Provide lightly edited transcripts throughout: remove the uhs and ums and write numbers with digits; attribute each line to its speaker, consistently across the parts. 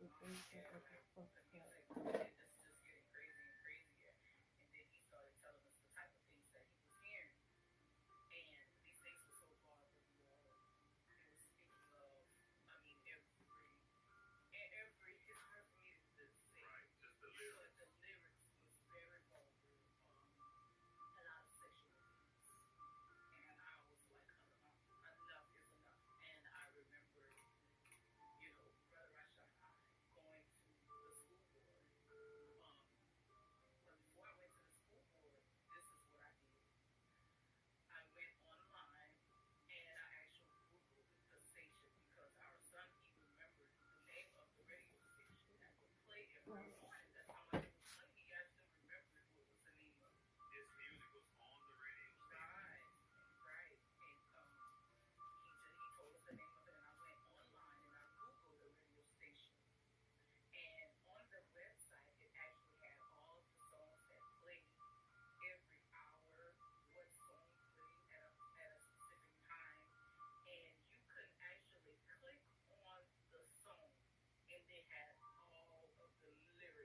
Speaker 1: before you think of the first
Speaker 2: the
Speaker 1: step.
Speaker 2: music, and it's just getting crazier and crazier. And then he started telling us the type of things that he was hearing. And these things were so vulnerable, you all. It was speaking of, I mean, it's hard for me to say,
Speaker 3: Right, just the
Speaker 2: but
Speaker 3: lyrics.
Speaker 2: the lyrics was very vulgar. A lot of sexual abuse. And I was like, enough is enough. And I remember, Brother Rasha and I going to the school board. Um, but before I went to the school board, this is what I did. I went online and I actually Googled the station because our son, he remembered the name of the radio station that would play every
Speaker 1: Right.
Speaker 2: morning. That's how much it was playing. He actually remembered what was the name of it.
Speaker 3: His music was on the radio station.
Speaker 2: Right, right. And he told us the name of it, and I went online and I Googled the radio station. And on the website, it actually had all of the songs that played every hour, what song played at a specific time, and you could actually click on the song, and they had all of the lyrics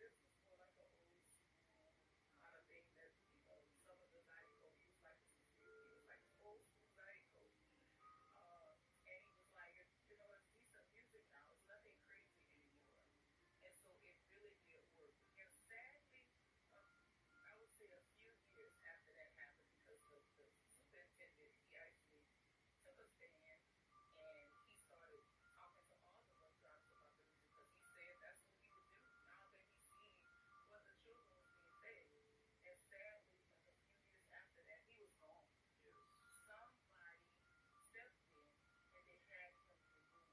Speaker 2: this was more like an old school kind of thing that, some of the Zydeco, he was like this old school Zydeco. And he was like, it's decent music now. It's nothing crazy anymore. And so it really did work. And sadly, I would say a few years after that happened, because the superintendent, he actually took a stand and he started talking to all the bus drivers about the music, because he said that's what he would do now that he seen what the children was being fed. And sadly, like a few years after that, he was gone.
Speaker 3: Yes.
Speaker 2: Somebody stepped in and they had him removed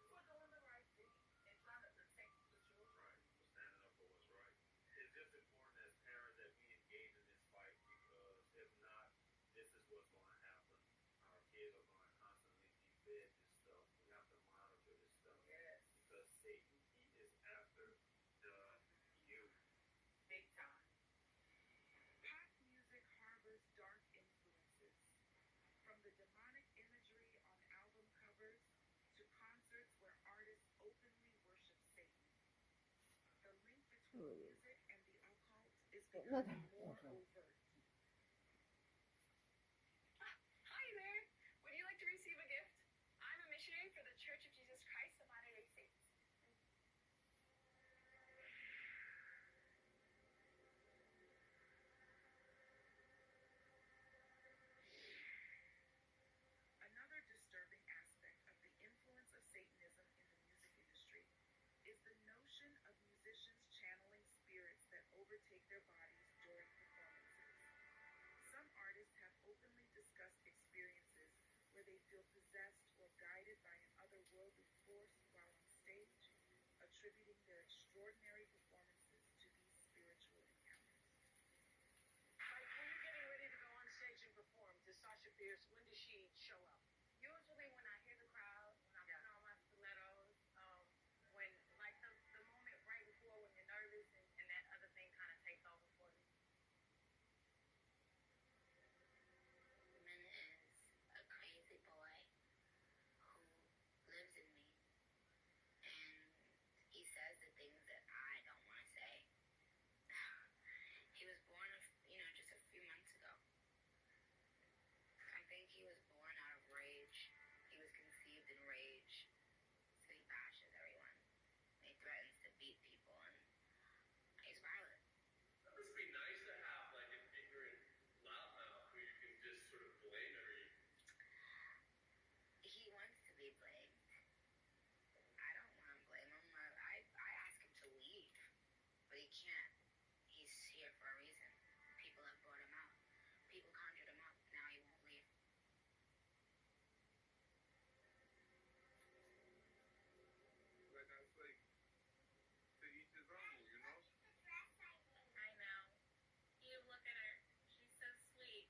Speaker 2: for doing the right thing and trying to protect the children.
Speaker 3: Right. For standing up for what's right. It's just important as parents that we engage in this fight, because if not, this is what's going to happen. Our kids are going to constantly be fed this stuff. We have to monitor this stuff.
Speaker 2: Yes.
Speaker 3: Because Satan, he is after the youth.
Speaker 2: Big time.
Speaker 1: Pop music harbors dark influences, from the demonic imagery on album covers to concerts where artists openly worship Satan. The link between music and the occult is becoming more overt.
Speaker 4: Hi there. Would you like to receive a gift? I'm a missionary for the Church of Jesus Christ of Latter-day Saints.
Speaker 1: Another disturbing aspect of the influence of Satanism in the music industry is the notion of musicians channeling spirits that overtake their bodies during performances. Some artists have openly discussed experiences where they feel possessed or guided by an otherworldly force while on stage, attributing their extraordinary performances to these spiritual encounters.
Speaker 5: Like when you're getting ready to go on stage and perform to Sasha Fierce, when does she show up?
Speaker 4: Usually when I hear the crowd, when I put on my stilettos, when like the moment right before when you're nervous and that other thing kind of takes over for me.
Speaker 6: Min is a crazy boy who lives in me, and he says the things that I don't want to say. He was born, just a few months ago. I think he was born out of rage. He was conceived in rage, so he bashes everyone. He threatens to beat people, and he's violent.
Speaker 3: It must be nice to have like an ignorant loudmouth who you can just sort of blame every.
Speaker 6: He wants to be blamed. I don't want to blame him. I ask him to leave, but he can't. He's here for a reason. People have brought him out. People conjured him up. Now he won't leave.
Speaker 3: Like I say, to each his own, you know?
Speaker 4: I know. You look at her. She's so sweet.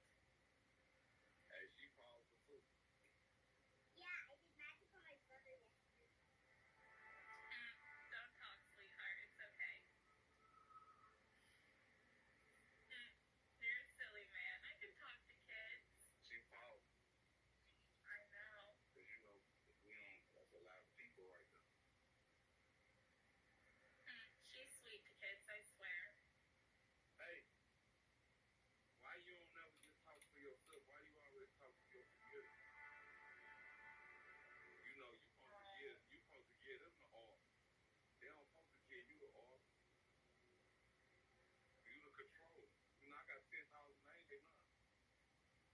Speaker 3: Hey, she powerful too.
Speaker 4: Don't talk, sweetheart. It's okay. You're a silly man. I can talk to kids.
Speaker 3: She powerful.
Speaker 4: I know.
Speaker 3: Because that's a lot of people right there.
Speaker 4: She's sweet to kids, I swear.
Speaker 3: Hey, why you don't never just talk for yourself? Why you always talk for your community? You're supposed to give them the art. They don't supposed to give you the art. You the controller. I got 10,000 angels now.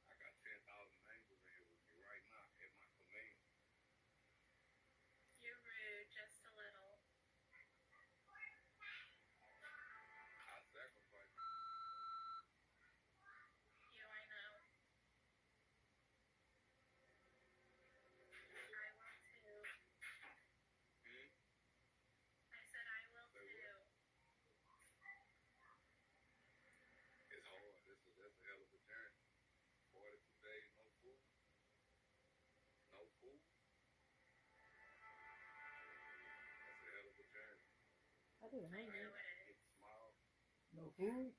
Speaker 3: I got 10,000 angels in here with me right now at my command.
Speaker 4: You're rude, just a little.
Speaker 3: I sacrifice.
Speaker 4: You, I know. I will too. I said I will
Speaker 3: Say
Speaker 4: too.
Speaker 3: what? It's hard. That's a hell of a journey. 42 days, no food. No food. That's a hell of a journey.
Speaker 7: I did
Speaker 4: I know
Speaker 7: hungry.
Speaker 4: it is.
Speaker 3: Get smile.
Speaker 7: No food?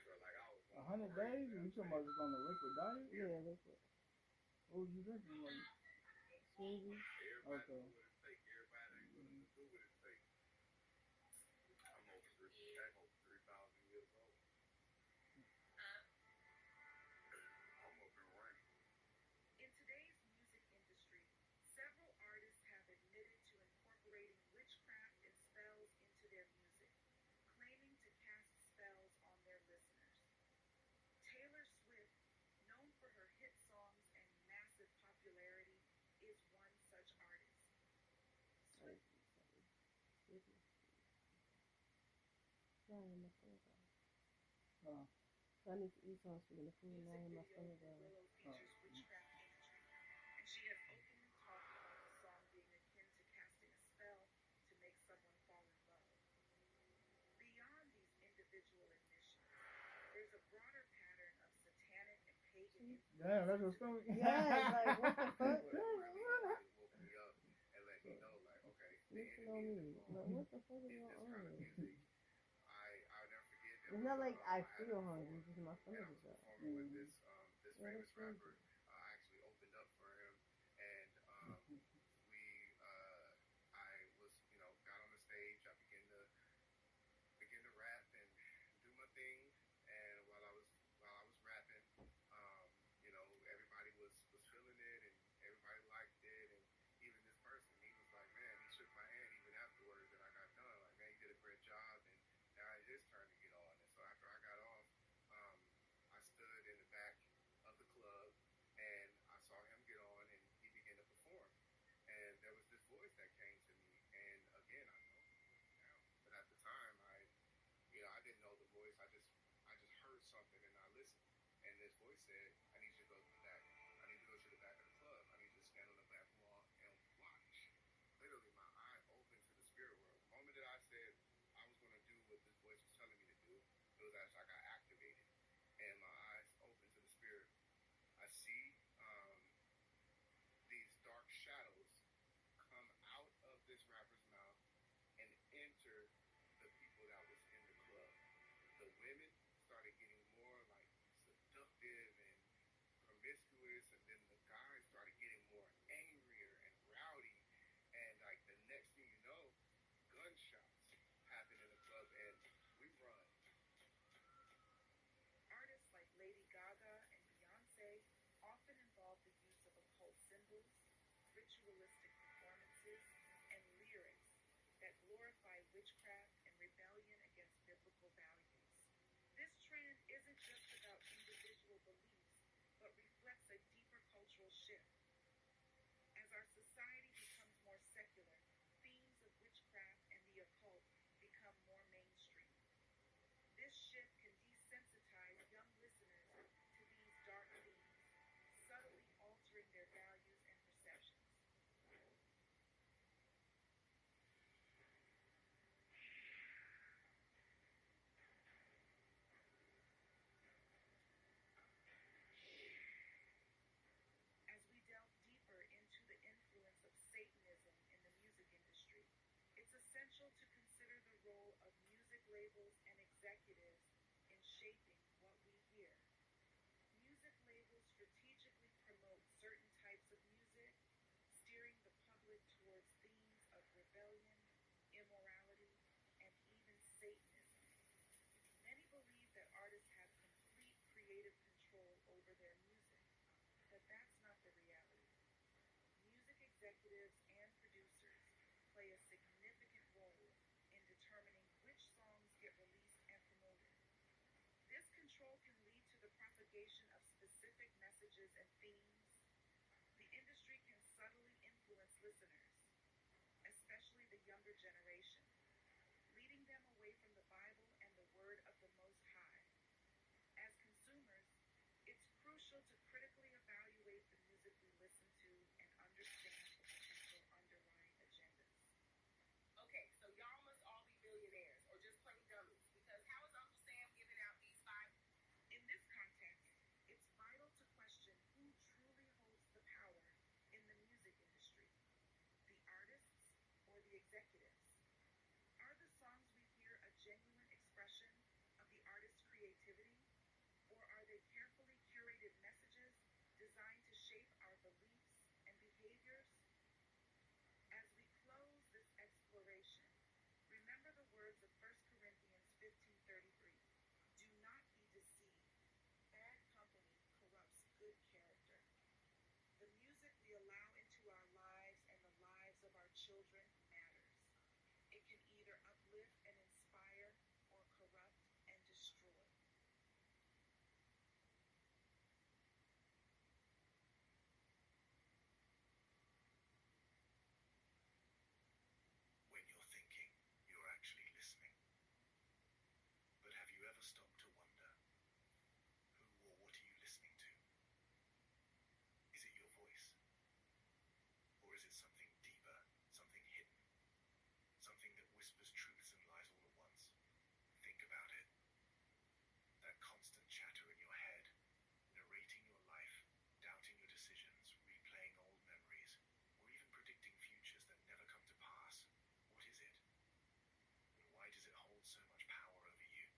Speaker 3: Felt like I was
Speaker 8: 100 days? You talking about just on the liquid diet?
Speaker 7: Yeah, that's it.
Speaker 8: What was you drinking? Like,
Speaker 7: Smoothie?
Speaker 3: Everybody
Speaker 8: Okay.
Speaker 3: do what it takes. Everybody ain't willing to do what it takes.
Speaker 7: I need to eat something. Excuse me. Now I hear my stomach growling.
Speaker 8: Uh,
Speaker 7: So I need to eat something. Speaking of food, now I hear my
Speaker 1: Music
Speaker 7: stomach
Speaker 1: video
Speaker 7: growling.
Speaker 1: Willow features witchcraft imagery, and she has openly talked about the song being akin to casting a spell to make someone fall in love. Beyond these individual admissions, there's a broader pattern of satanic and pagan influence.
Speaker 8: damn, that's what's stomach.
Speaker 7: Yeah, like what the fuck?
Speaker 3: What really woke me up and let me know, like, okay, the
Speaker 7: Listen on
Speaker 3: enemy
Speaker 7: me.
Speaker 3: is
Speaker 7: Like
Speaker 3: involved
Speaker 7: what the fuck is
Speaker 3: in
Speaker 7: going
Speaker 3: this
Speaker 7: on?
Speaker 3: kind of music. I'll never forget that.
Speaker 7: It's not like I
Speaker 3: had
Speaker 7: feel
Speaker 3: a
Speaker 7: hungry,
Speaker 3: perform,
Speaker 7: it's just my
Speaker 3: and
Speaker 7: stomach
Speaker 3: I
Speaker 7: is
Speaker 3: was
Speaker 7: up.
Speaker 3: performing with this
Speaker 7: Yeah,
Speaker 3: famous
Speaker 7: that's crazy.
Speaker 3: rapper. I actually opened up for him, and we I was got on the stage. I began to rap and do my thing, and while I was rapping, everybody was feeling it, and everybody liked it, and even this person, he was like, man, he shook my hand even afterwards that I got done. Like, man, you did a great job, and now it's his turn to get on. And so after I got off, um, I stood in the back of the club, and I saw him get on, and he began to perform. And there was this voice that came to me, and again, I know the voice now, but at the time, I didn't know the voice. I just heard something, and I listened. And this voice said, I need you to go to the back. I need you to go to the back of the club. I need you to stand on the back wall and watch. Literally, my eye opened to the spirit world. The moment that I said I was going to do what this voice was telling me to do, it was as I got activated. And my eyes opened to the spirit. I see these dark shadows come out of this rapper's mouth and enter the people that was in the club. The women started getting more like seductive and promiscuous, and then the guys started getting more angrier and rowdy, and like the next thing you know, gunshots happen in the club, and we run.
Speaker 1: Artists like Lady Gaga and Beyonce often involve the use of occult symbols, ritualistic performances, and lyrics that glorify witchcraft and rebellion against biblical values. This trend isn't just about individual beliefs, but reflects a deeper cultural shift. As our society becomes more secular, themes of witchcraft and the occult become more mainstream. This shift can desensitize young listeners to these dark themes, subtly altering their values and perceptions. As we delve deeper into the influence of Satanism in the music industry, it's essential to consider the role of music labels and executives in shaping what we hear. Music labels strategically promote certain types of music, steering the public towards themes of rebellion, immorality, and even Satanism. Many believe that artists have complete creative control over their music, but that's not the reality. Music executives and producers play a significant role in determining which songs get released and promoted. This control can lead to the propagation of specific messages and themes. The industry can subtly influence listeners, especially the younger generation, leading them away from the Bible and the Word of the Most High. As consumers, it's crucial to critically evaluate the music we listen to and understand the potential underlying agendas.
Speaker 2: Okay, so y'all must all be millionaires or just plain dummies, because how is Uncle Sam giving out these five?
Speaker 1: In this context, it's vital to question who truly holds the power in the music industry, the artists or the executives. Are the songs we hear a genuine expression of the artist's creativity, or are they carefully curated messages designed to shape our beliefs and behaviors? As we close this exploration, remember the words of 1 Corinthians 15:33. Do not be deceived. Bad company corrupts good character. The music we allow into our lives and the lives of our children matters. It can either uplift and inspire or corrupt and destroy.
Speaker 9: stop to wonder, who or what are you listening to? Is it your voice? Or is it something deeper, something hidden, something that whispers truths and lies all at once? Think about it. That constant chatter in your head, narrating your life, doubting your decisions, replaying old memories, or even predicting futures that never come to pass. What is it? And why does it hold so much power over you?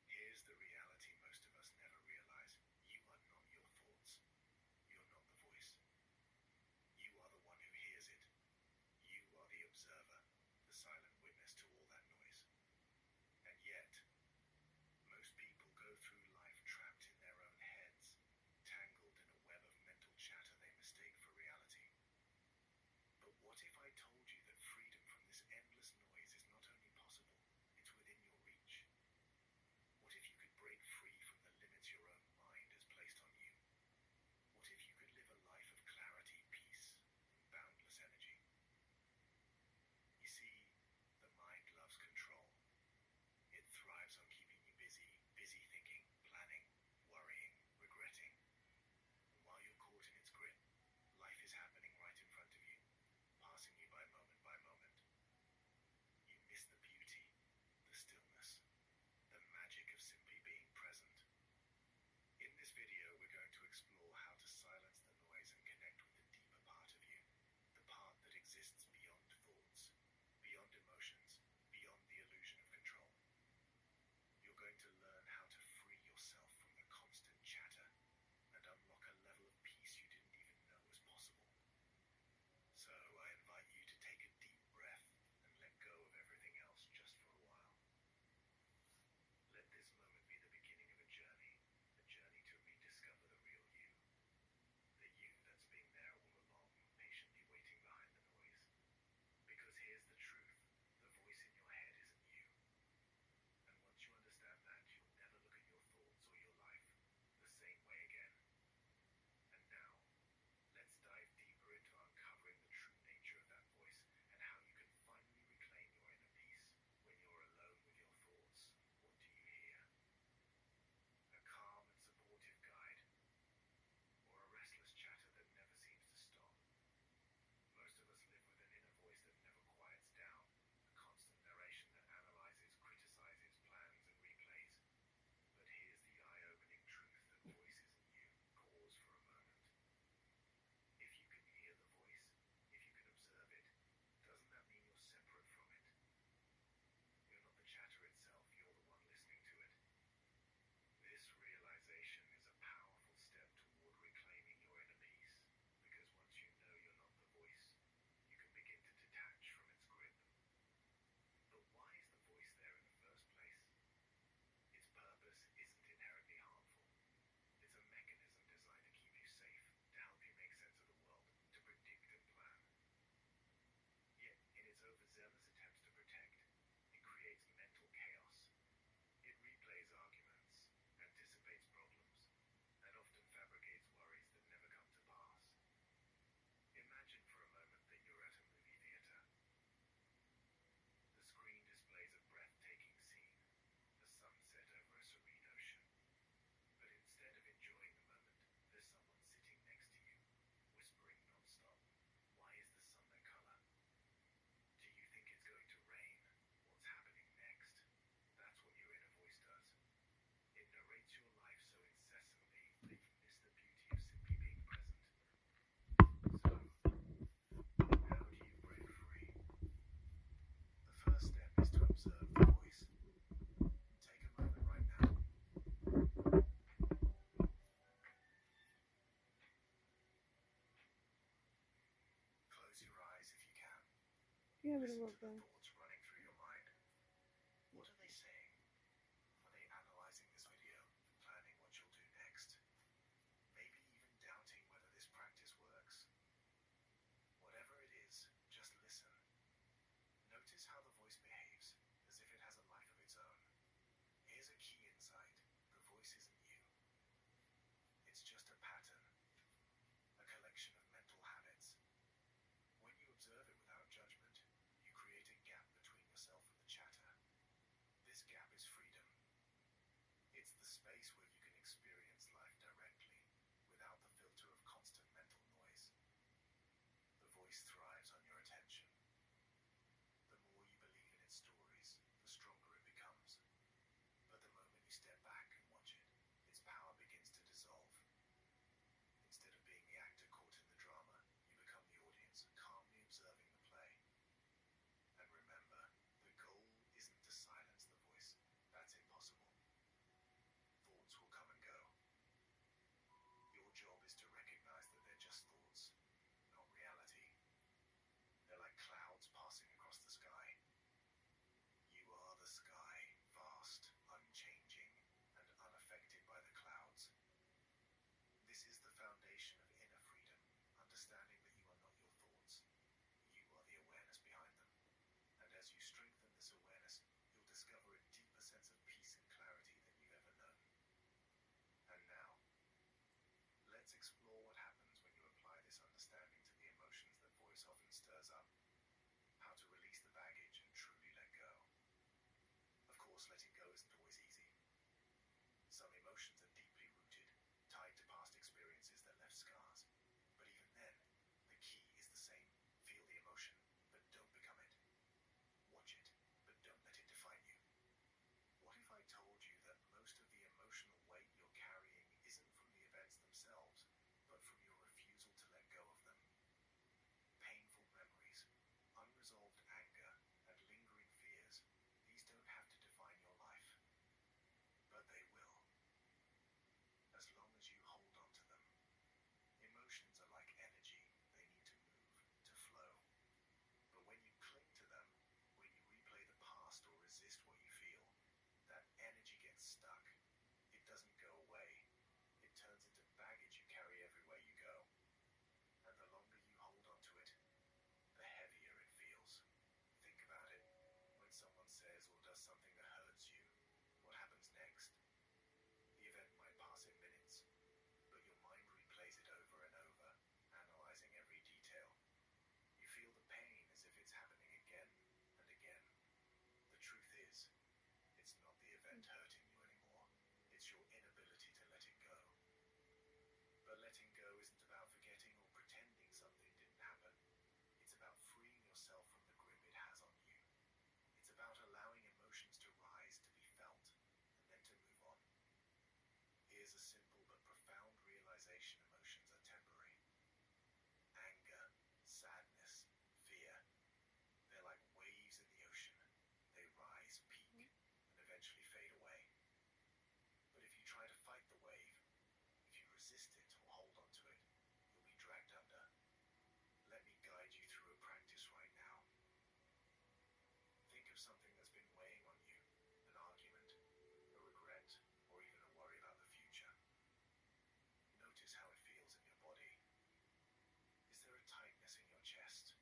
Speaker 9: Here's the reality most of us never realize. You are not your thoughts. You're not the voice. You are the one who hears it. You are the observer, the silent witness to all that noise. And yet, most people go through life trapped in their own heads, tangled in a web of mental chatter they mistake for reality. But what if I told you that freedom from this endless noise is not only possible, it's within your reach? What if you could break free from the limits your own mind has placed on you? What if you could live a life of clarity, peace, and boundless energy? You see, the mind loves control. It thrives on keeping you busy, busy thinking, planning, worrying, regretting. And while you're caught in its grip, life is happening right in front of you, passing you by moment by moment. You miss the beauty, the stillness, the magic of simply being present. In this video, we're going to explore how to silence the noise and connect with the deeper part of you, the part that exists beyond thoughts, beyond emotions, beyond the illusion of control. You're going to learn how to free yourself from the constant chatter and unlock a level of peace you didn't even know was possible. So I invite you to take a deep breath and let go of everything else just for a while. Let this moment be the beginning of a journey to rediscover the real you, the you that's been there all along, patiently waiting behind the noise. Because here's the truth, the voice in your head isn't you. And once you understand that, you'll never look at your thoughts or your life the same way again. And now, let's dive deeper into uncovering the true nature of that voice and how you can finally reclaim your inner peace when you're alone with your thoughts. What do you hear? A calm and supportive guide, or a restless chatter that never seems to stop? Most of us live with an inner voice that never quiets down, a constant narration that analyzes, criticizes, plans, and replays. But here's the eye-opening truth, that voice isn't you. Pause for a moment. If you can hear the voice, if you can observe it, doesn't that mean you're separate from it? You're not the chatter itself, you're the one listening to it. This realization is a powerful step toward reclaiming your inner peace, because once you know you're not the voice, you can begin to detach from its grip. But why is the voice there in the first place? Its purpose isn't inherently harmful. It's a mechanism designed to keep you safe, to help you make sense of the world, to predict and plan. Yet, in its overzealous attempts to protect, it creates mental chaos. It replays arguments, anticipates problems, and often fabricates worries that never come to pass. Imagine for a moment that you're at a movie theater. The screen displays a breathtaking scene, a sunset over a serene ocean. But instead of enjoying the moment, there's someone sitting next to you, whispering non-stop. Why is the sun that color? Do you think it's going to rain? What's happening next? That's what your inner voice does. It narrates your life so incessantly that you miss the beauty of simply being present. So, how do you break free? The first step is to observe the voice. Take a moment right now. Close your eyes if you can.
Speaker 7: Yeah, but
Speaker 9: Listen
Speaker 7: what
Speaker 9: to the
Speaker 7: the
Speaker 9: thoughts running through your mind. What are they saying? Are they analyzing this video, planning what you'll do next? Maybe even doubting whether this practice works? Whatever it is, just listen. Notice how the voice behaves, as if it has a life of its own. Here's a key insight. The voice isn't you. It's just a pattern, a collection of mental habits. When you observe it without judgment, you create a gap between yourself and the chatter. This gap is freedom. space where you can experience life directly, without the filter of constant mental noise. The voice thrives on your attention. The more you believe in its stories, the stronger it becomes. But the moment you step back and watch it, its power begins to dissolve. Instead of being the actor caught in the drama, you become the audience, calmly observing the play. And remember, the goal isn't to silence the voice. That's impossible. Thoughts will come and go. Your job is to recognize that they're just thoughts, not reality. They're like clouds passing across the sky. You are the sky, vast, unchanging, and unaffected by the clouds. This is the foundation of inner freedom, understanding that you are not your thoughts. You are the awareness behind them. And as you strengthen this awareness, you'll discover a deeper sense of peace and clarity than you've ever known. And now, let's explore what happens when you apply this understanding to the emotions that voice often stirs up. How to release the baggage and truly let go. Of course, letting go isn't always easy. Some emotions are deeply rooted, tied to past experiences that left scars. But even then, the key is the same. Feel the emotion, but don't become it. Watch it, but don't let it define you. What if I told you that most of the emotional weight you're carrying isn't from the events themselves, but from your refusal to let go of them? Painful memories, unresolved anger, and lingering fears, these don't have to define your life. But they will. As long as you hold on to them. Emotions are like energy. They need to move, to flow. But when you cling to them, when you replay the past or resist what you feel, that energy gets stuck. It doesn't go away. It turns into baggage you carry everywhere you go. And the longer you hold on to it, the heavier it feels. Think about it. When someone says or does something that hurts you, what happens next? The event might pass in minutes, but your mind replays it over and over, analyzing every detail. You feel the pain as if it's happening again and again. The truth is, it's not the event hurting you anymore. It's your inability to let it go. But letting go isn't about forgetting or pretending something didn't happen. It's about freeing yourself from the grip it has on you. It's about allowing emotions to rise, to be felt, and then to move on. Here's a simple but profound realization: emotions are temporary. Anger, sadness, fear, they're like waves in the ocean. They rise, peak, and eventually fade away. But if you try to fight the wave, if you resist it or hold on to it, you'll be dragged under. Let me guide you through a practice right now. Think of something that's been weighing on you, an argument, a regret, or even a worry about the future. Notice how it feels in your body. Is there a tightness in your chest?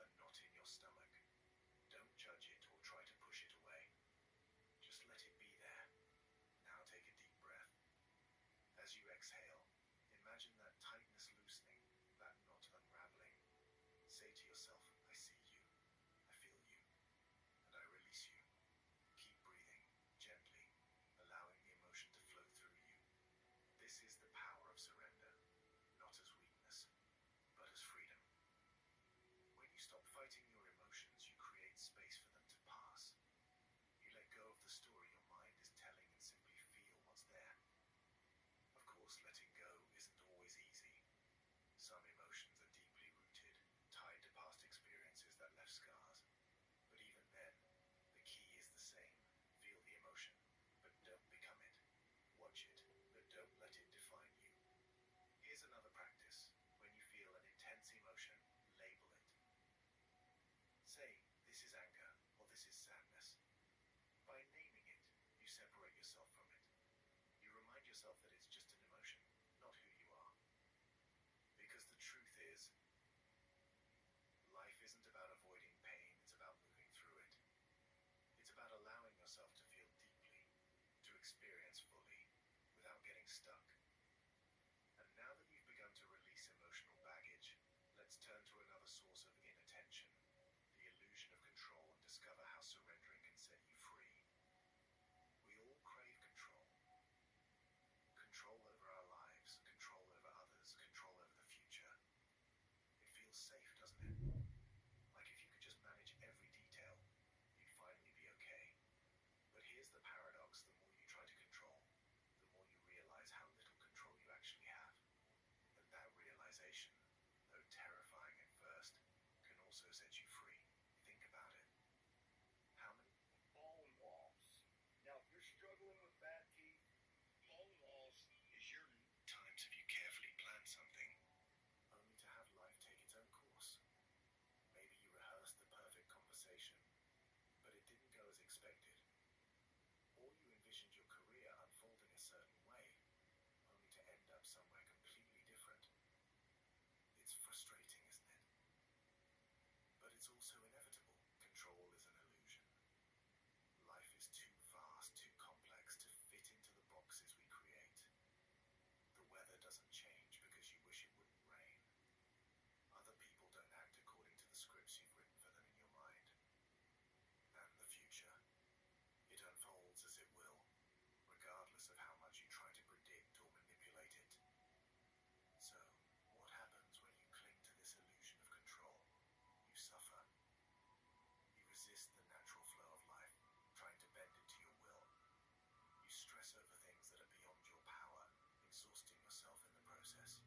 Speaker 9: A knot in your stomach? Don't judge it or try to push it away. Just let it be there. Now take a deep breath. As you exhale, imagine that tightness loosening, that knot unraveling. Say to yourself, I see you, I feel you, and I release you. Keep breathing, gently, allowing the emotion to flow through you. This is the power of surrender, not as weakness, but as freedom. When you stop fighting your emotions, you create space for them to pass. You let go of the story your mind is telling and simply feel what's there. Of course, letting go isn't always easy. Some emotions are deeply rooted, tied to past experiences that left scars. But even then, the key is the same. Feel the emotion, but don't become it. Watch it, but don't let it define you. Here's another practice. When you feel an intense emotion, label it. Say, this is anger, or this is sadness. By naming it, you separate yourself from it. You remind yourself that it's just an emotion, not who you are. Because the truth is, life isn't about avoiding pain, it's about moving through it. It's about allowing yourself to feel deeply, to experience fully, without getting stuck. And now that you've begun to release emotional baggage, let's turn to another source of inattention, the illusion of control, and discover how surrendering can set you free. We all crave control. safe, doesn't it? Like if you could just manage every detail, you'd finally be okay. But here's the paradox: the more you try to control, the more you realize how little control you actually have. And that realization, though terrifying at first, can also set you free. Think about it. How many
Speaker 10: Bone loss. Now, if you're struggling with bad teeth, bone loss is your
Speaker 9: times have you carefully planned something, only to have life take its own course? Maybe you rehearsed the perfect conversation, but it didn't go as expected. Or you envisioned your career unfolding a certain way, only to end up somewhere completely different. It's frustrating, isn't it? But it's also inevitable. Control is an illusion. Life is too vast, too complex to fit into the boxes we create. The weather doesn't change because you wish it wouldn't rain. Other people don't act according to the scripts you've written for them in your mind. And the future, it unfolds as it will, regardless of how much you try to predict or manipulate it. So, what happens when you cling to this illusion of control? You suffer. You resist the natural flow of life, trying to bend it to your will. You stress over things that are beyond your power, exhausting yourself in the process.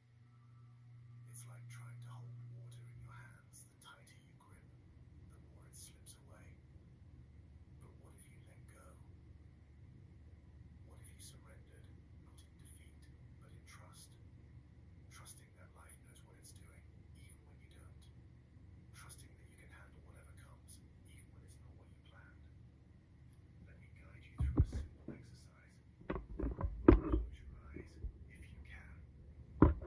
Speaker 9: It's like trying to hold water in your hands. The tighter you grip, the more it slips away. But what if you let go? What if you surrendered, not in defeat, but in trust? Trusting that life knows what it's doing, even when you don't. Trusting that you can handle whatever comes, even when it's not what you planned. Let me guide you through a simple exercise. Close your eyes, if you can.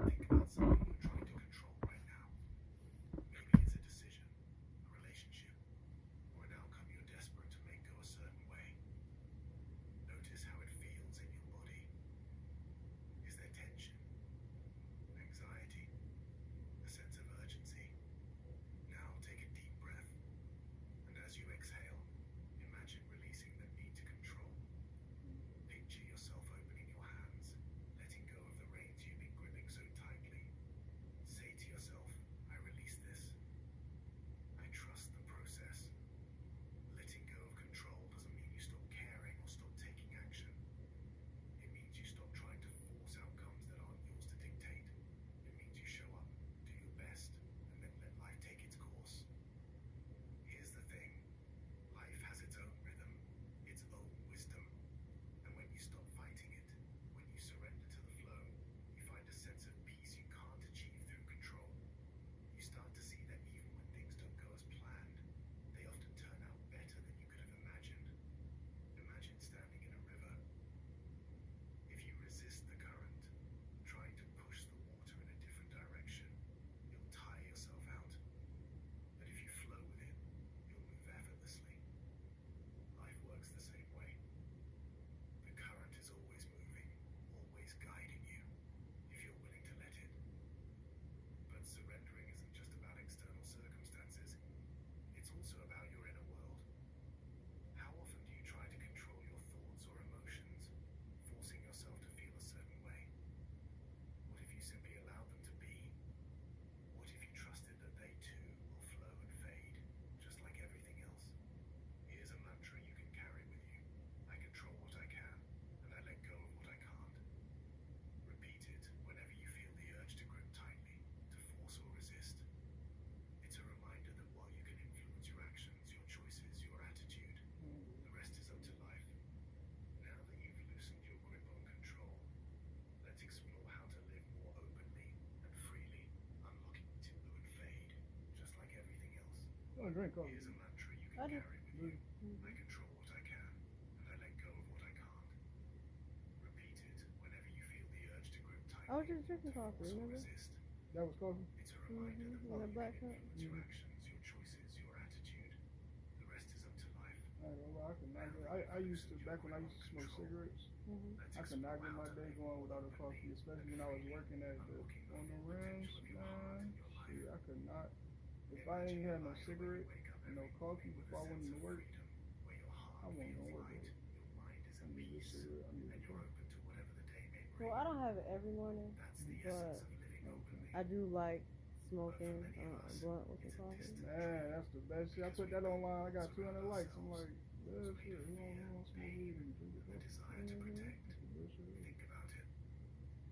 Speaker 9: Think about something you're trying to control right now. Maybe it's a decision, a relationship, or an outcome you're desperate to make go a certain way. Notice how it feels in your body. Is there tension, anxiety, a sense of urgency? Now take a deep breath, and as you exhale, imagine releasing the need to control. Picture yourself opening your hands, letting go of the reins you've been gripping so tightly. Say to yourself, I release this. I trust the process. Letting go of control doesn't mean you stop caring or stop taking action. It means you stop trying to force outcomes that aren't yours to dictate. It means you show up, do your best, and then let life take its course. Here's the thing. Life has its own rhythm, its own wisdom. And when you stop fighting it, when you surrender to the flow, you find a sense of peace you can't achieve through control. You start to see that even when things don't go as planned, they often turn out better than you could have imagined. Imagine standing in a river. If you resist the current, trying to push the water in a different direction, you'll tire yourself out. But if you flow with it, you'll move effortlessly. Life works the same way. The current is always moving, always guiding you, if you're willing to let it. But surrendering isn't just about external circumstances. It's also about your inner world. How often do you try to control your thoughts or emotions, forcing yourself to feel a certain way? What if you simply allowed them to be? What if you trusted that they too will flow and fade, just like everything else? Here's a mantra you can carry with you. I control what I can, and I let go of what I can't. Repeat it whenever you feel the urge to grip tightly, to force or resist. It's a reminder that while you can influence your actions, your choices, your attitude, the rest is up to life. Now that you've loosened your grip on control, let's explore how to live more openly and freely, unlocking to and fade, just like everything else.
Speaker 8: Don't drink coffee.
Speaker 9: Here's a mantra you
Speaker 7: I
Speaker 9: can
Speaker 7: do.
Speaker 9: carry with you. I control what I can, and I let go of what I can't. Repeat it whenever you feel the urge to grip tightly,
Speaker 7: I was just drinking
Speaker 9: to
Speaker 7: coffee,
Speaker 9: force or
Speaker 7: remember?
Speaker 9: resist.
Speaker 8: That was coffee.
Speaker 9: It's a reminder that
Speaker 7: In
Speaker 9: while
Speaker 7: a
Speaker 9: you
Speaker 7: black
Speaker 9: can
Speaker 7: cup.
Speaker 9: influence your actions, your choices, your attitude, the rest is up to life.
Speaker 8: I ain't gonna lie, I could not get. I used to back when I used to smoke cigarettes.
Speaker 9: Let's
Speaker 8: I could not get
Speaker 9: explore
Speaker 8: my
Speaker 9: how to
Speaker 8: day
Speaker 9: live
Speaker 8: going without a
Speaker 9: openly
Speaker 8: coffee, especially when I was working at the on the rims, man. Shit, I could not. If I ain't had no cigarette and no coffee before I went into work, I wasn't gonna work. Bro. I need this cigarette. I need the coffee.
Speaker 7: Well, I don't have it every morning, but I do like smoking blunt with your coffee.
Speaker 8: Man, that's the best shit. I put that online. I got 200 likes. I'm like, yeah, shit. Who don't smoke weed and drink a
Speaker 9: The
Speaker 8: coffee?
Speaker 9: desire to protect.
Speaker 8: That's the best shit.
Speaker 9: Think about it.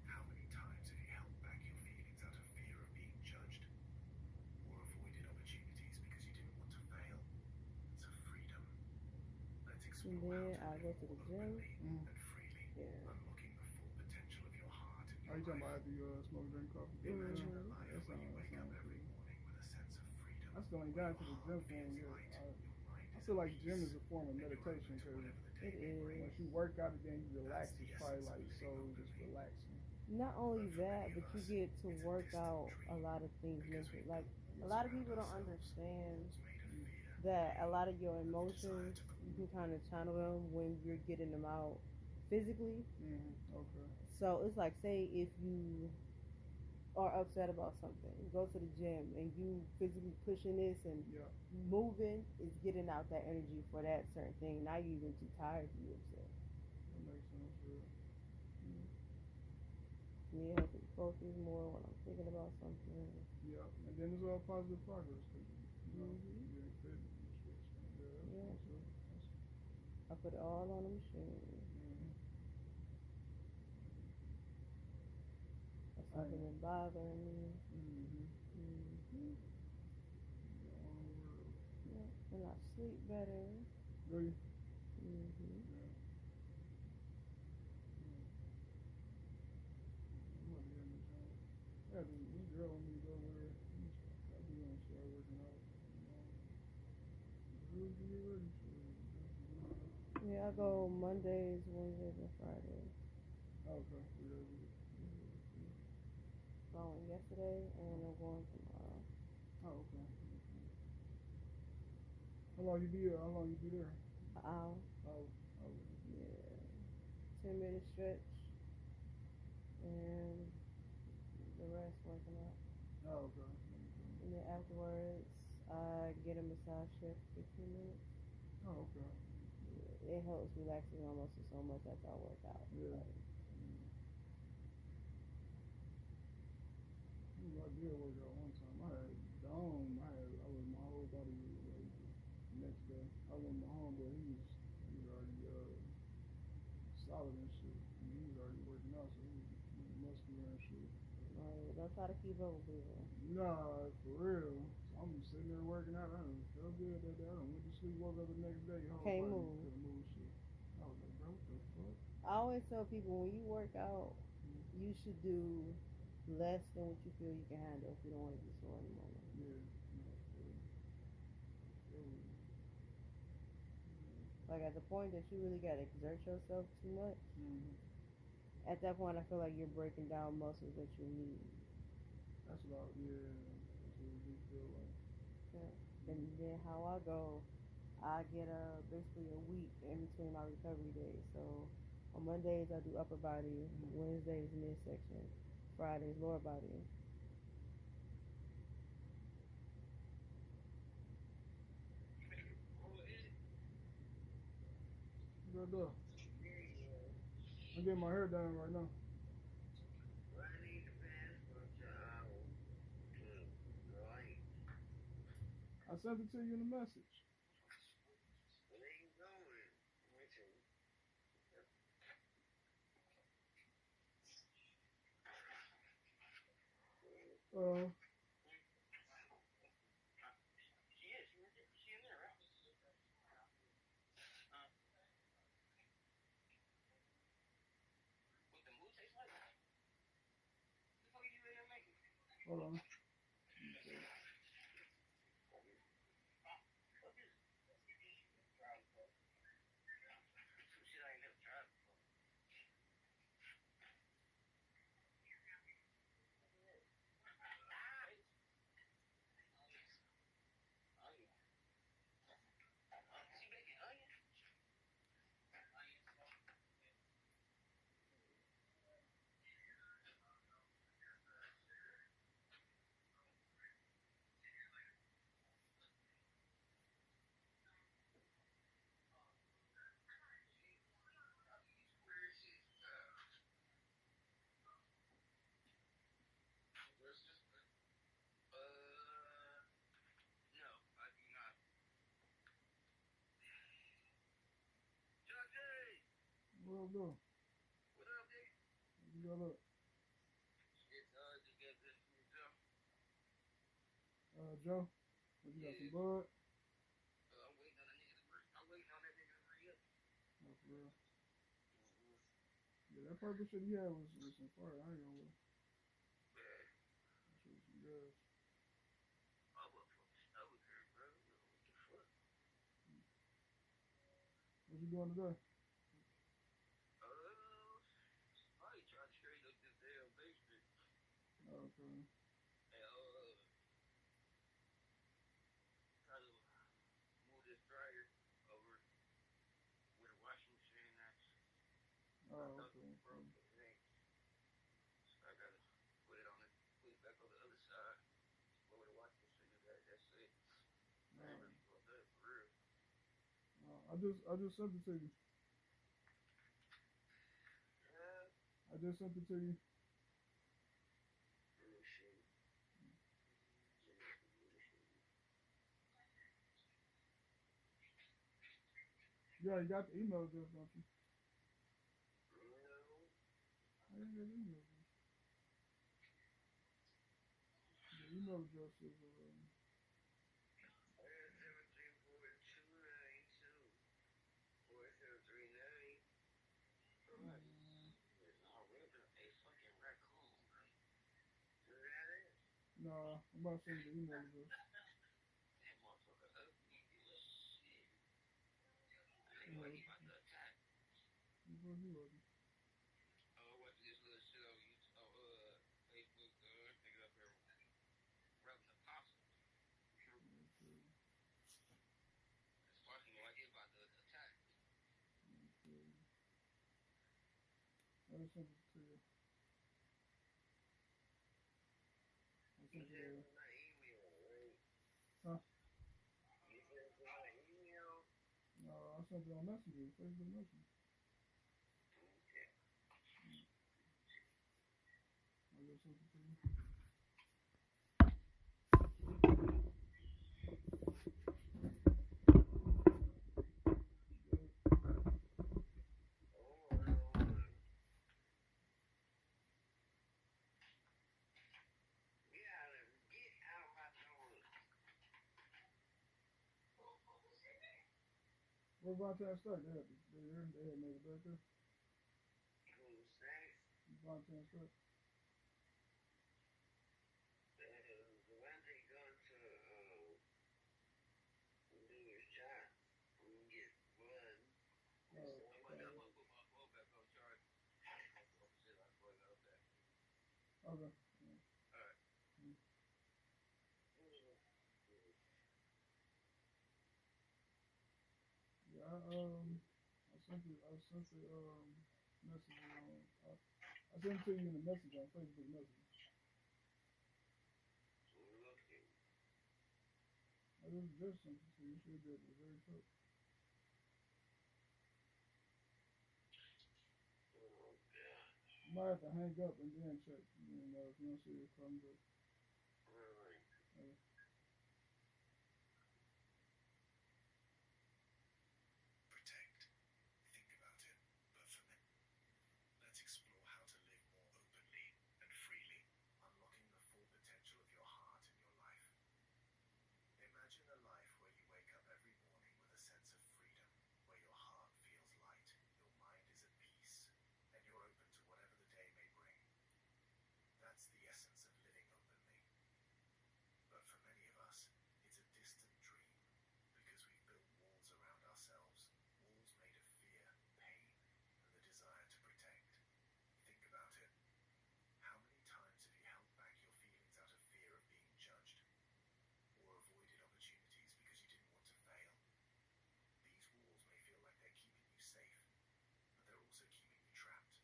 Speaker 9: How many times have you held back your feelings out of fear of being judged? Or avoided opportunities because you didn't want to fail? It's a freedom. Let's
Speaker 7: And
Speaker 9: explore
Speaker 7: then
Speaker 9: how
Speaker 7: I
Speaker 9: to
Speaker 7: go
Speaker 9: live
Speaker 7: to the
Speaker 9: more
Speaker 7: gym.
Speaker 9: openly and freely,
Speaker 7: Yeah.
Speaker 9: unlocking the full potential of your heart and
Speaker 8: Are
Speaker 9: your
Speaker 8: you talking about
Speaker 9: life.
Speaker 8: after you smoke, drink coffee?
Speaker 9: Imagine
Speaker 8: Yeah.
Speaker 9: a life
Speaker 8: That
Speaker 9: where you
Speaker 8: sounds
Speaker 9: wake up
Speaker 8: cool.
Speaker 9: every morning with a sense of freedom.
Speaker 8: I still ain't
Speaker 9: where
Speaker 8: got
Speaker 9: your
Speaker 8: to the
Speaker 9: heart
Speaker 8: gym thing
Speaker 9: feels
Speaker 8: yet.
Speaker 9: light, your mind
Speaker 8: I
Speaker 9: is
Speaker 8: feel
Speaker 9: at
Speaker 8: like gym
Speaker 9: peace,
Speaker 8: is a form of
Speaker 9: and you're
Speaker 8: meditation
Speaker 9: open to
Speaker 8: because
Speaker 9: whatever the
Speaker 7: It
Speaker 9: day may bring.
Speaker 8: once
Speaker 7: is.
Speaker 8: you work out again, you relax.
Speaker 9: That's the
Speaker 8: It's probably
Speaker 9: essence of
Speaker 8: like
Speaker 9: living
Speaker 8: so just
Speaker 9: openly.
Speaker 8: relaxing.
Speaker 7: Not only
Speaker 9: But for
Speaker 7: that,
Speaker 9: many
Speaker 7: but
Speaker 9: of
Speaker 7: you
Speaker 9: us,
Speaker 7: get to
Speaker 9: it's a
Speaker 7: work
Speaker 9: distant
Speaker 7: out a
Speaker 9: dream
Speaker 7: lot of things
Speaker 9: because
Speaker 7: mentally.
Speaker 9: we've
Speaker 7: Like
Speaker 9: built
Speaker 7: a
Speaker 9: walls
Speaker 7: lot of
Speaker 9: around
Speaker 7: people don't
Speaker 9: ourselves,
Speaker 7: understand
Speaker 9: walls made of fear,
Speaker 7: that a
Speaker 9: pain,
Speaker 7: lot of your
Speaker 9: and the desire
Speaker 7: emotions
Speaker 9: to
Speaker 7: you
Speaker 9: belong.
Speaker 7: can kind of channel them when you're getting them out physically.
Speaker 8: Okay.
Speaker 7: So it's like, say if you are upset about something, you go to the gym and you physically pushing this and
Speaker 8: Yeah.
Speaker 7: moving is getting out that energy for that certain thing. Now you're even too tired to be upset.
Speaker 8: That makes sense. Yeah.
Speaker 7: Yeah, I can focus more when I'm thinking about something.
Speaker 8: Yeah. And then it's all positive progress. 'Cause, you know,
Speaker 7: Mhm.
Speaker 8: getting fit and shit. So, yeah, that's
Speaker 7: Yeah.
Speaker 8: what's up.
Speaker 7: I put it all on the machine. That's
Speaker 8: I
Speaker 7: something
Speaker 8: ain't-
Speaker 7: been bothering me.
Speaker 8: Mhm.
Speaker 7: Yeah. And I sleep better.
Speaker 8: Do you?
Speaker 7: Mhm.
Speaker 8: Yeah. I'm about to get in the gym. Yeah, this girl want me to go with her. I do want to start working out. Really get ready for it.
Speaker 7: Yeah, I go Mondays, Wednesdays, and Fridays.
Speaker 8: Okay. Yeah.
Speaker 7: Going yesterday and I'm going tomorrow.
Speaker 8: Oh, okay. How long you be there? How long you be there?
Speaker 7: An hour.
Speaker 8: Oh.
Speaker 7: Yeah. 10-minute stretch. And the rest working out.
Speaker 8: Oh, okay.
Speaker 7: And then afterwards, I get a massage for 15 minutes.
Speaker 8: Oh, okay.
Speaker 7: Yeah, it helps relaxing my muscles so much after I work out.
Speaker 8: Yeah.
Speaker 7: Like,
Speaker 8: I did work out one time. I had dome. I was my whole body was like the next day. I went to my homeboy. He was already solid and shit. And he was already working out, so he was muscular and shit.
Speaker 7: don't try to keep up with people.
Speaker 8: Nah, for real. So I'm sitting there working out. I done felt good that day. I done went to sleep, woke up the next day. Whole
Speaker 7: Can't
Speaker 8: body
Speaker 7: move.
Speaker 8: couldn't move shit. I was like, bro, what the fuck?
Speaker 7: I always tell people when you work out, you should do less than what you feel you can handle if you don't want to be sore in the morning.
Speaker 8: Yeah.
Speaker 7: Like at the point that you really got to exert yourself too much, at that point I feel like you're breaking down muscles that you need.
Speaker 8: That's what that's what it do feel like.
Speaker 7: Yeah. And then how I go, I get basically a week in between my recovery days. So on Mondays I do upper body, Wednesdays midsection, Fridays lower body.
Speaker 8: Good up. I'm getting my hair done right now. I sent it to you in a message. Hold on. What up, though?
Speaker 2: What up, nigga?
Speaker 8: What you got up?
Speaker 2: Shit, just get this from yourself.
Speaker 8: Joe, what you got, some bud?
Speaker 2: I'm waiting on that nigga to hurry. I'm waiting on that nigga to hurry up.
Speaker 8: Oh, for real. Yeah, that purple shit he had was some fire. I ain't gonna lie. That shit was some gas.
Speaker 2: I was fucking stomach hurt, bro. What the fuck?
Speaker 8: What you doing today?
Speaker 2: I ain't trying to straighten up this damn basement.
Speaker 8: Oh, okay.
Speaker 2: And, try to move this dryer over where the washing machine at.
Speaker 8: Oh, okay.
Speaker 2: Broke it. So I gotta put it back on the other side. Where the washing machine is at. That's it. I ain't really doing that for real.
Speaker 8: I just sent it to you. I just sent it to you. Yeah, you got the email address, don't you?
Speaker 2: No.
Speaker 8: I didn't get the email address. The email address is
Speaker 2: 734-292-4739.
Speaker 8: nah, I'm about to send you the email address.
Speaker 2: That motherfucker ugly as shit. I
Speaker 8: Yeah.
Speaker 2: like he about to attack.
Speaker 8: What you ugly?
Speaker 2: Watching this little shit on YouTube, Facebook, nigga up here rubbing the possum.
Speaker 8: Okay.
Speaker 2: It's fucking like he about to attack.
Speaker 8: Okay. I just sent it to you. I sent it
Speaker 2: my email, right?
Speaker 8: Huh?
Speaker 2: You sent it to my email?
Speaker 8: No, I sent it on Messenger, Facebook Messenger.
Speaker 2: Okay.
Speaker 8: I just sent it to you. Where Vontae start? They had made it back there.
Speaker 2: Who's next?
Speaker 8: Vontae start.
Speaker 2: Devante going to do his shot and get blood.
Speaker 8: Oh,
Speaker 2: I'm gonna put my phone back on charge. Shit, I'm going out there.
Speaker 8: okay.
Speaker 2: Alright.
Speaker 8: Yeah, I sent it message on I sent it to you in the message on Facebook Messenger.
Speaker 2: Looking.
Speaker 8: I just sent it to you. You should be at the very top.
Speaker 2: Oh god.
Speaker 8: You might have to hang up and then check. You know, if you don't see it, call me back.
Speaker 2: Alright.
Speaker 9: Protect. Think about it. But for me, let's explore how to live more openly and freely, unlocking the full potential of your heart and your life. Imagine a life where you wake up every morning with a sense of freedom, where your heart feels light, your mind is at peace, and you're open to whatever the day may bring. That's the essence of living openly. But for many of us, it's a distant dream, because we've built walls around ourselves, walls made of fear, pain, and the desire to protect. Think about it. How many times have you held back your feelings out of fear of being judged? Or avoided opportunities because you didn't want to fail? These walls may feel like they're keeping you safe, but they're also keeping you trapped.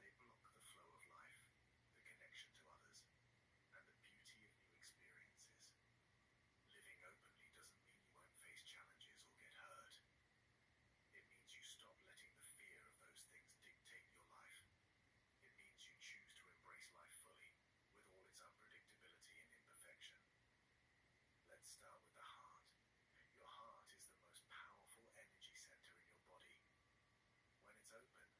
Speaker 9: They block the flow of life, the connection to others, and the beauty of new experiences. Living openly doesn't mean you won't face challenges or get hurt. It means you stop letting the fear of those things dictate your life. It means you choose to embrace life fully, with all its unpredictability and imperfection. Let's start with the heart. Your heart is the most powerful energy center in your body. When it's open,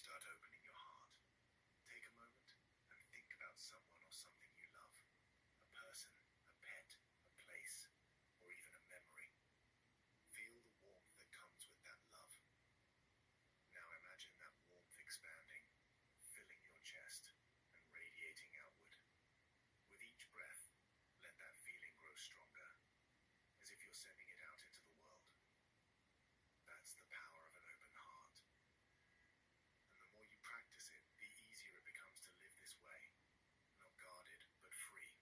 Speaker 9: start opening your heart, take a moment and think about someone or something you love. A person, a pet, a place, or even a memory. Feel the warmth that comes with that love. Now imagine that warmth expanding, filling your chest and radiating outward. With each breath, let that feeling grow stronger, as if you're sending it out into the world. That's the power of an open heart. And the more you practice it, the easier it becomes to live this way, not guarded, but free.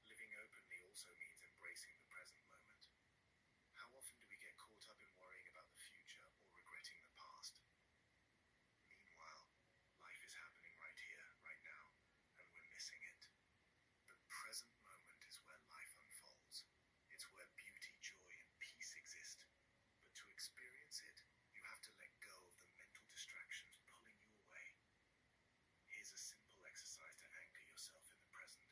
Speaker 9: Living openly also means embracing the present moment. How often do we get caught up in worrying about the future or regretting the past? Meanwhile, life is happening right here, right now, and we're missing it. The present moment is where life unfolds. It's where beauty, joy, and peace exist. But to experience it, you have to let go of the mental distractions pulling you away. Here's a simple exercise to anchor yourself in the present.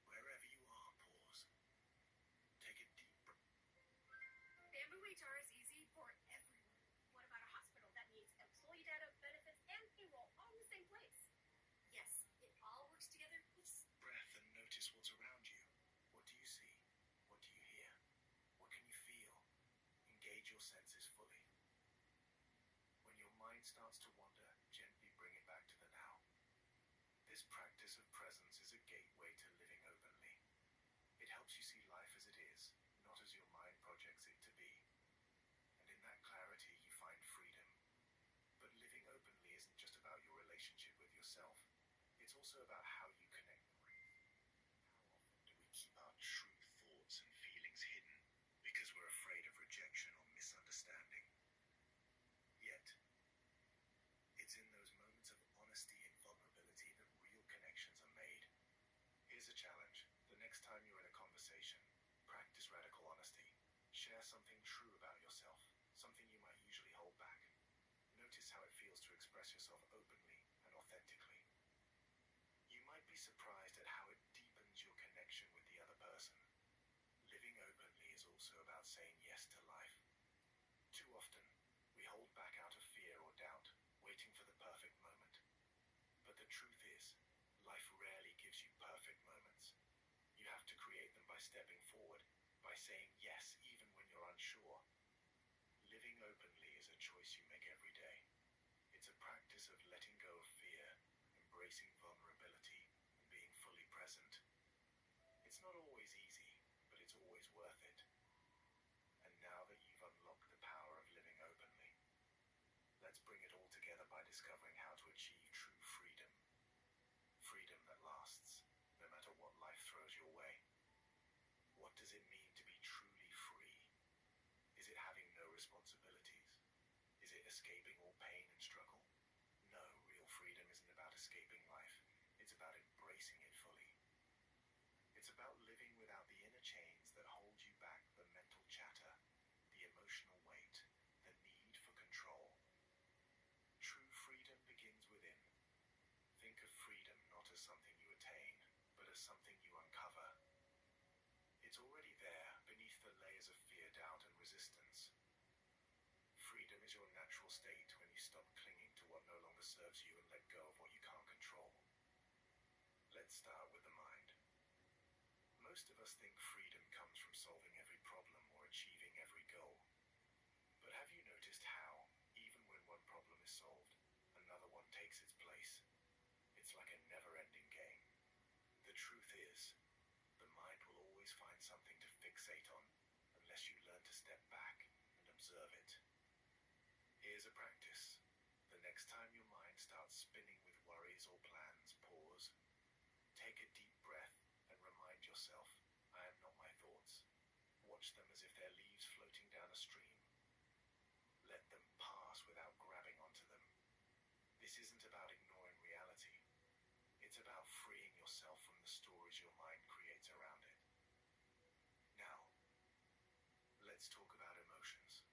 Speaker 9: Wherever you are, pause. Take a deep breath.
Speaker 4: Bamboo HR is easy for everyone. What about a hospital that needs employee data, benefits, and payroll all in the same place? Yes, it all works together with
Speaker 9: Breath and notice what's around you. What do you see? What do you hear? What can you feel? Engage your senses fully. When your mind starts to wander, gently bring it back to the now. This practice of presence is a gateway to living openly. It helps you see life as it is, not as your mind projects it to be. And in that clarity, you find freedom. But living openly isn't just about your relationship with yourself. It's also about how you connect. How often do we keep our true thoughts and feelings hidden because we're afraid of rejection or misunderstanding? Yet, it's in those moments of honesty and vulnerability that real connections are made. Here's a challenge. The next time you're in a conversation, practice radical honesty. Share something true about yourself, something you might usually hold back. Notice how it feels to express yourself openly and authentically. You might be surprised at how it deepens your connection with the other person. Living openly is also about saying yes to life. Too often, we hold back out of fear or doubt, waiting for the perfect moment. But the truth is, life rarely gives you perfect moments. You have to create them by stepping forward, by saying yes even when you're unsure. Living openly is a choice you make every day. It's a practice of letting go of fear, embracing vulnerability, and being fully present. It's not always easy, but it's always worth it. And now that you've unlocked the power of living openly, let's bring it all together by discovering how to achieve true freedom. Freedom that lasts, no matter what life throws your way. What does it mean to be truly free? Is it having no responsibilities? Is it escaping all pain and struggle? No, real freedom isn't about escaping life. It's about embracing it fully. It's about living without the inner chains that hold you back, the mental chatter, the emotional weight, the need for control. True freedom begins within. Think of freedom not as something you attain, but as something you uncover. It's already there, beneath the layers of fear, doubt, and resistance. Freedom is your natural state when you stop clinging to what no longer serves you and let go of what you can't control. Let's start with the mind. Most of us think freedom comes from solving every problem or achieving every goal. But have you noticed how, even when one problem is solved, another one takes its place? It's like a never-ending game. The truth is, the mind will always find something to fixate on unless you learn to step back and observe it. Here's a practice. The next time your mind starts spinning with worries or plans, pause. Take a deep breath and remind yourself, I am not my thoughts. Watch them as if they're leaves floating down a stream. Let them pass without grabbing onto them. This isn't about ignoring reality. It's about freeing yourself from the stories your mind creates around it. Now, let's talk about emotions.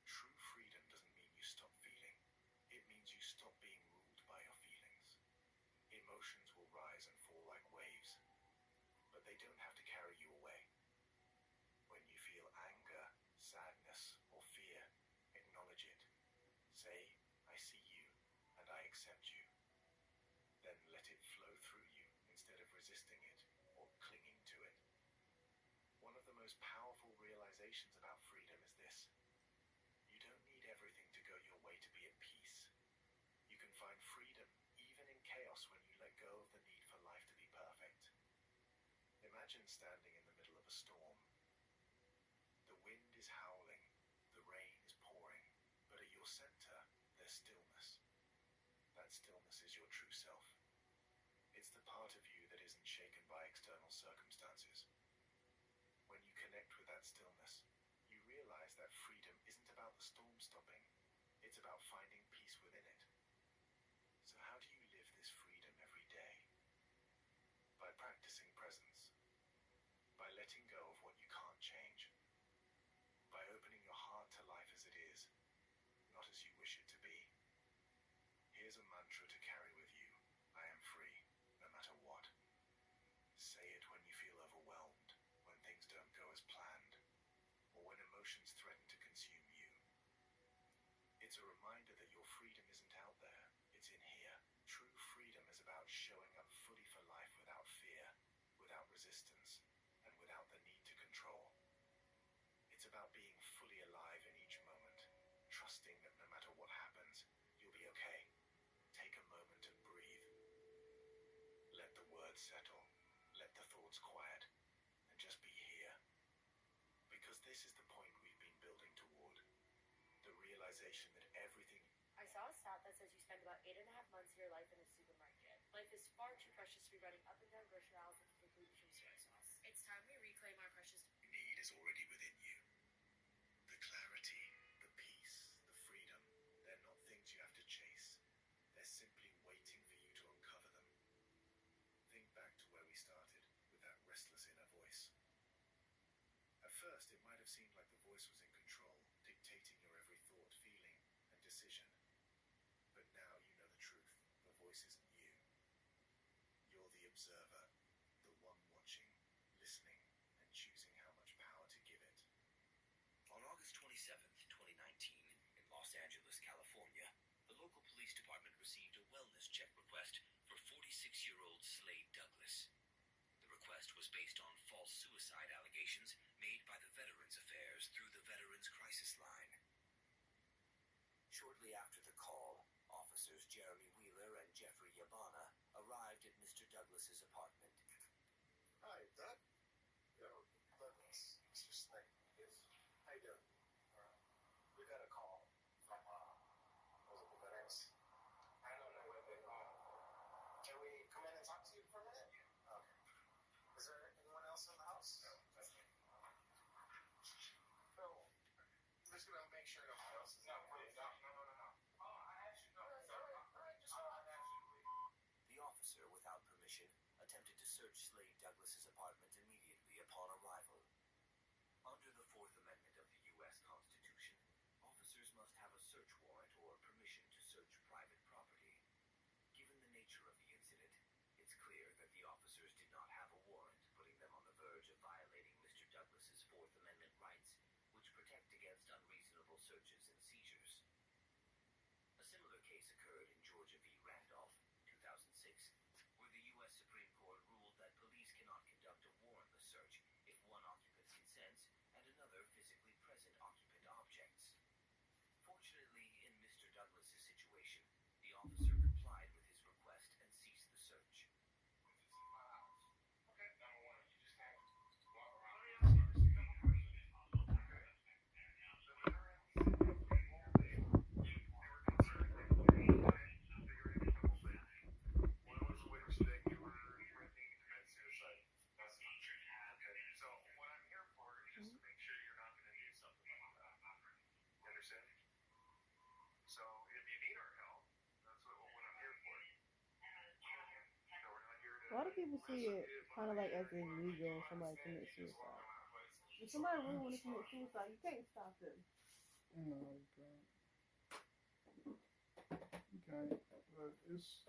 Speaker 9: True freedom doesn't mean you stop feeling. It means you stop being ruled by your feelings. Emotions will rise and fall like waves, but they don't have to carry you away. When you feel anger, sadness, or fear, acknowledge it. Say, I see you, accept you. Then let it flow through you instead of resisting it or clinging to it. One of the most powerful realizations about freedom is this: you don't need everything to go your way to be at peace. You can find freedom even in chaos when you let go of the need for life to be perfect. Imagine standing in the middle of a storm. The wind is howling, the rain is pouring, but at your center, there's stillness. That stillness is your true self. It's the part of you that isn't shaken by external circumstances. When you connect with that stillness, you realize that freedom isn't about the storm stopping, it's about finding peace within it. So how do you live this freedom every day? By practicing presence. By letting go of what you can't change. By opening your heart to life as it is, not as you wish it to be. Here's a mantra to carry with you: I am free, no matter what. Say it when you feel overwhelmed, when things don't go as planned, or when emotions threaten to consume you. It's a reminder that your freedom isn't out there, it's in here. True freedom is about showing up fully for life without fear, without resistance, and without the need to control. It's about being fully alive in each moment, trusting that no matter what happens, you'll be okay. Take a moment and breathe. Let the words settle, let the thoughts quiet, and just be here. Because this is the point we've been building toward. The realization that everything...
Speaker 4: I saw a stat that says you spend about 8.5 months of your life in a supermarket. Life is far too precious to be running up and down grocery aisles looking for gluten from soy sauce. It's time we reclaim our precious...
Speaker 9: need is already within you. The clarity, the peace, the freedom, they're not things you have to chase. They're simply waiting for you to uncover them. Think back to where we started, with that restless inner voice. At first, it might have seemed like the voice was in control, dictating your every thought, feeling, and decision. But now you know the truth. The voice isn't you. You're the observer, the one watching, listening, and choosing how much power to give it.
Speaker 11: On August 27th, 2019, in Los Angeles, California, the local police department received a wellness check request for 46-year-old Slade Douglas. The request was based on false suicide allegations made by the Veterans Affairs through the Veterans Crisis Line. Shortly after the call, officers Jeremy Wheeler and Jeffrey Yabana arrived at Mr. Douglas's apartment.
Speaker 9: Hi, Doug. Yo, Douglas, Mr. Slade. Yes. How you doing? We got a call from, was it the veterans? I don't know what they called. Can we come in and talk to you for a minute? Yeah. Okay. Is there anyone else in the house? No, that's me. Phil, I'm just gonna make sure nobody else is. No, please, no. Oh, I actually no. All right, just I'd actually leave.
Speaker 11: The officer, without permission, attempted to search Slade Douglas's apartment immediately upon arrival. Under the Fourth Amendment of the U.S. Constitution, officers must have a search warrant or permission to search private property. Given the nature of the incident, it's clear that the officers did not have a warrant, putting them on the verge of violating Mr. Douglas's Fourth Amendment rights, which protect against unreasonable searches and seizures. A similar case occurred in Georgia v. Randolph, 2006, where the U.S. Supreme Court ruled that police cannot conduct a warrantless search if one occupant consents and another physically present occupant objects. Fortunately, in Mr. Douglas's situation, the officer complied with his request and ceased the search.
Speaker 9: This is my house. Okay. Number one, you just can't walk around. Let me ask you a couple questions. The veterans, they were concerned that you wanted to figure in a couple things. One was which that you were threatening to commit suicide. That's not true. Okay. So what I'm here for is just to make sure you're not going to do something like that. You understand? So if you need our help, that's what I'm here for. So we're not here to.
Speaker 7: A lot of people see it kind of like as illegal if somebody commits suicide. If somebody really want to commit suicide, you can't stop them.
Speaker 8: No, you can't. You can't. But it's,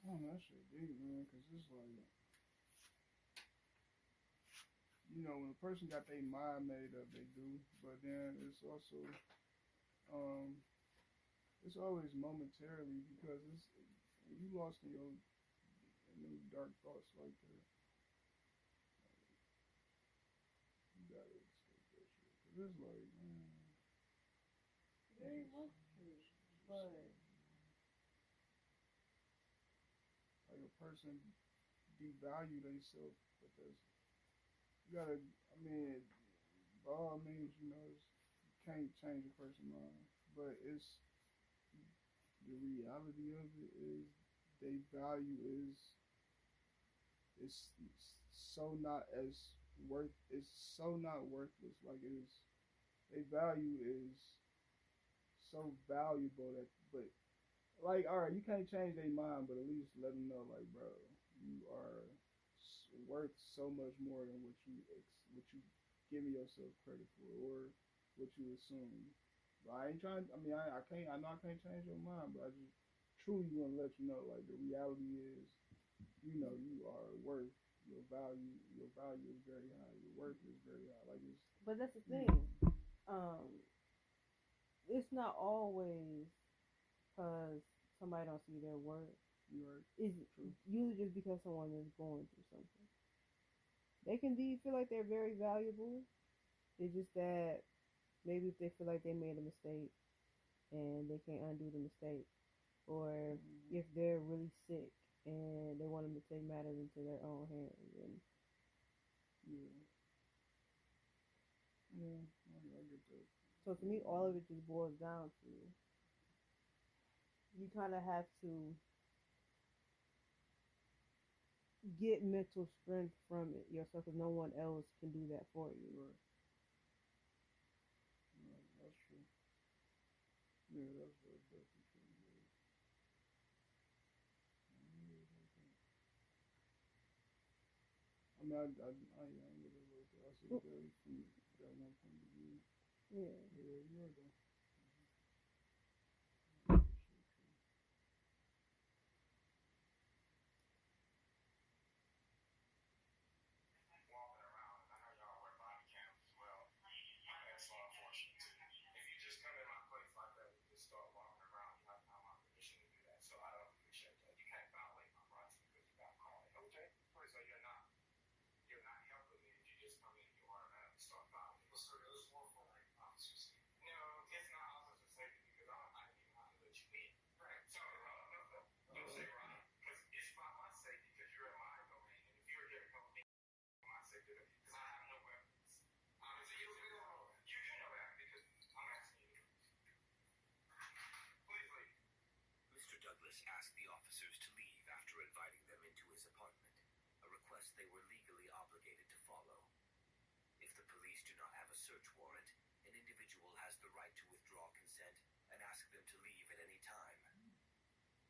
Speaker 8: I don't know, that shit deep, man, because it's like, you know, when a person got their mind made up, they do. But then it's also, it's always momentarily because it's when you lost in your in them dark thoughts like that. You gotta escape that shit. Cause it's like, man,
Speaker 7: Very much true. But
Speaker 8: like a person devalue themselves, but that's you gotta. I mean, by all means, you know, you can't change a person's mind, but it's the reality of it is they value is so not as worth. It's so not worthless. Like it is, their value is so valuable that, but like, all right, you can't change their mind, but at least let them know, like, bro, you are worth so much more than what you giving yourself credit for or what you assume. But I ain't trying. I mean, I can't. I know I can't change your mind, but I just truly want to let you know, like, the reality is, you know, you are worth your value. Your value is very high. Your worth is very high. Like it's.
Speaker 7: but that's the thing. Um, it's not always because somebody don't see their worth.
Speaker 8: You are
Speaker 7: It's
Speaker 8: true.
Speaker 7: usually just because someone is going through something. They can feel like they're very valuable. It's just that maybe if they feel like they made a mistake and they can't undo the mistake, or if they're really sick and they want them to take matters into their own hands. And
Speaker 8: Yeah. Yeah, I get that.
Speaker 7: so to me, all of it just boils down to you kind of have to get mental strength from it yourself because no one else can do that for you.
Speaker 8: Right. No, that's true. Yeah, that's definitely true. Yeah. I mean, I ain't really like that. I see that from that one point of view.
Speaker 7: Yeah.
Speaker 8: Yeah, you are though. That's for sure true.
Speaker 9: Walking around, and I know y'all wear body cams as well. That's so unfortunate too. If you just come in my place like that and just start walking around, you have to have my permission to do that. So I don't appreciate that. You can't violate my rights because you got called. Okay, so you're not helping me if you just come in and you automatically start violating. So there's more for like officer safety. No, it's not officer safety because I didn't even have to let you in. Right. So don't say right because it's not my safety because you're in my domain, and if you're here to help me. My safety because I have no weapons. Honestly, you know that because I'm asking you. Please leave.
Speaker 11: Mr. Douglas asked the officers to leave after inviting them into his apartment, a request they were legally obligated to follow. If the police do not have a search warrant, an individual has the right to withdraw consent and ask them to leave at any time.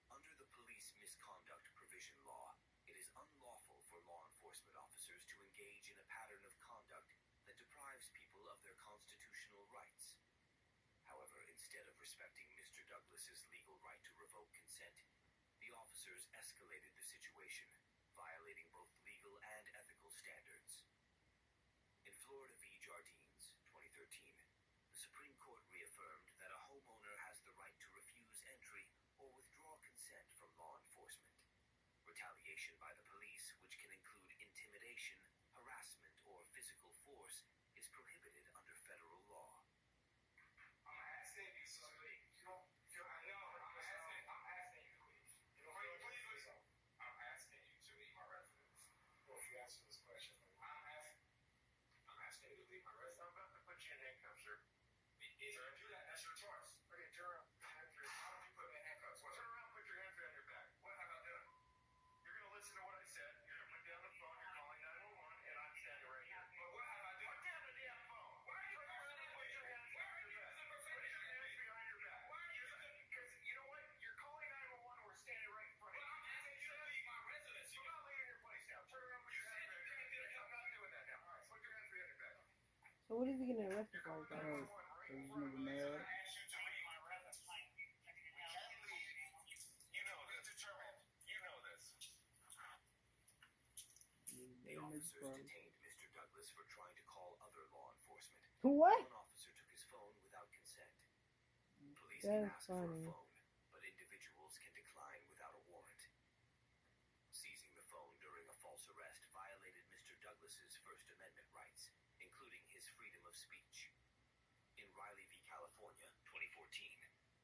Speaker 11: Under the police misconduct provision law, it is unlawful for law enforcement officers to engage in a pattern of conduct that deprives people of their constitutional rights. However, instead of respecting Mr. Douglas's legal right to revoke consent, the officers escalated the situation, violating both legal and ethical standards. In Florida v. Jardines, 2013, the Supreme Court reaffirmed that a homeowner has the right to refuse entry or withdraw consent from law enforcement. Retaliation by the police, which can include intimidation, harassment, or physical force, is prohibited under federal law.
Speaker 9: I'm asking you to leave. I'm asking you to leave. Please listen. I'm asking you to leave my residence. Well, if you answer this question, I'm asking you to leave my residence. I'm about to put you in handcuffs, sir. If you do that, that's your choice. Okay, turn around. How would you put me in handcuffs? Turn around, put your hands behind your back. What have I done? You're going to listen to what I said. You're going to put down the phone. You're calling 911, and I'm standing right here. But what have I done? Put down the damn phone. Why are you put your hands behind your back? Put your hands behind your back. Why are you? Because you know what? You're calling 911. We're standing right in front of you. I'm asking you to leave my residence. You're not leaving your place now. Turn around, put your hands behind your back. I'm not doing that now. All right, put your hands behind your back.
Speaker 7: so what is he getting arrested for?
Speaker 8: Cause this nigga mad.
Speaker 9: You know this. Determined. You know this.
Speaker 11: The officers detained Mr. Douglas for trying to call other law enforcement.
Speaker 7: What?
Speaker 11: One officer took his phone without consent. Police
Speaker 7: That's
Speaker 11: can ask for a
Speaker 7: funny.
Speaker 11: phone Seizing the phone during a false arrest violated Mr. Douglas's First Amendment rights, including his freedom of speech. In Riley v. California, 2014,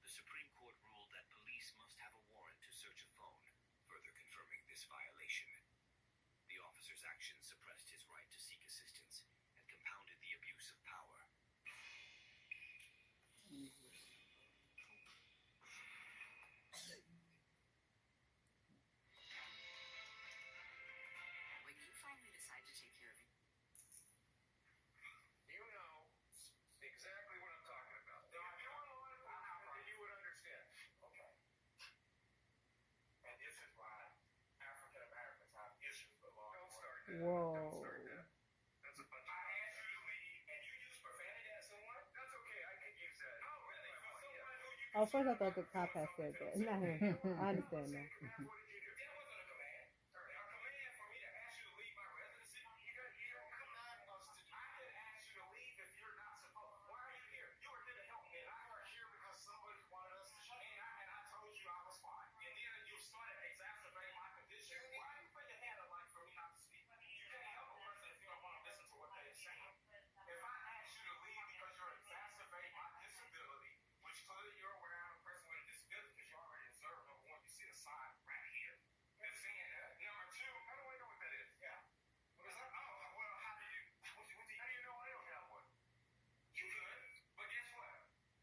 Speaker 11: the Supreme Court ruled that police must have a warrant to search a phone, further confirming this violation. The officer's actions suppressed his right to seek assistance and compounded the abuse of power.
Speaker 12: When you finally decide to take care of it,
Speaker 10: You know exactly what I'm talking about. Now, if you want to learn then you would understand. Okay. And this is why African Americans have issues with law. Don't start that.
Speaker 7: Whoa.
Speaker 10: Don't start that. That's a bunch of I asked you to leave, and you use profanity at someone? That's okay. I can use that. Oh, really? For someone who you
Speaker 7: Oh, first I thought the cop had said that. Not him. I understand now.
Speaker 10: What did you do? That wasn't a command. A command for me to ask you to leave my residency? You don't command us to do. I can ask you to leave if you're not supposed. Why are you here? You are here to help me. And I are here because somebody wanted us to shut. And I told you I was fine. And then you started exacerbating my condition. Why are you putting your hand up like for me not to speak? You can't help a person if you don't want to listen to what they're saying. If I ask you to leave because you're exacerbating my disability, which clearly you're aware I'm a person with a disability because you already observed, number one, you see the sign right here. And seeing that. Number two, how do I know what that is? Yeah. What is that? Oh, well, how do you know I don't have one? You could, but guess what?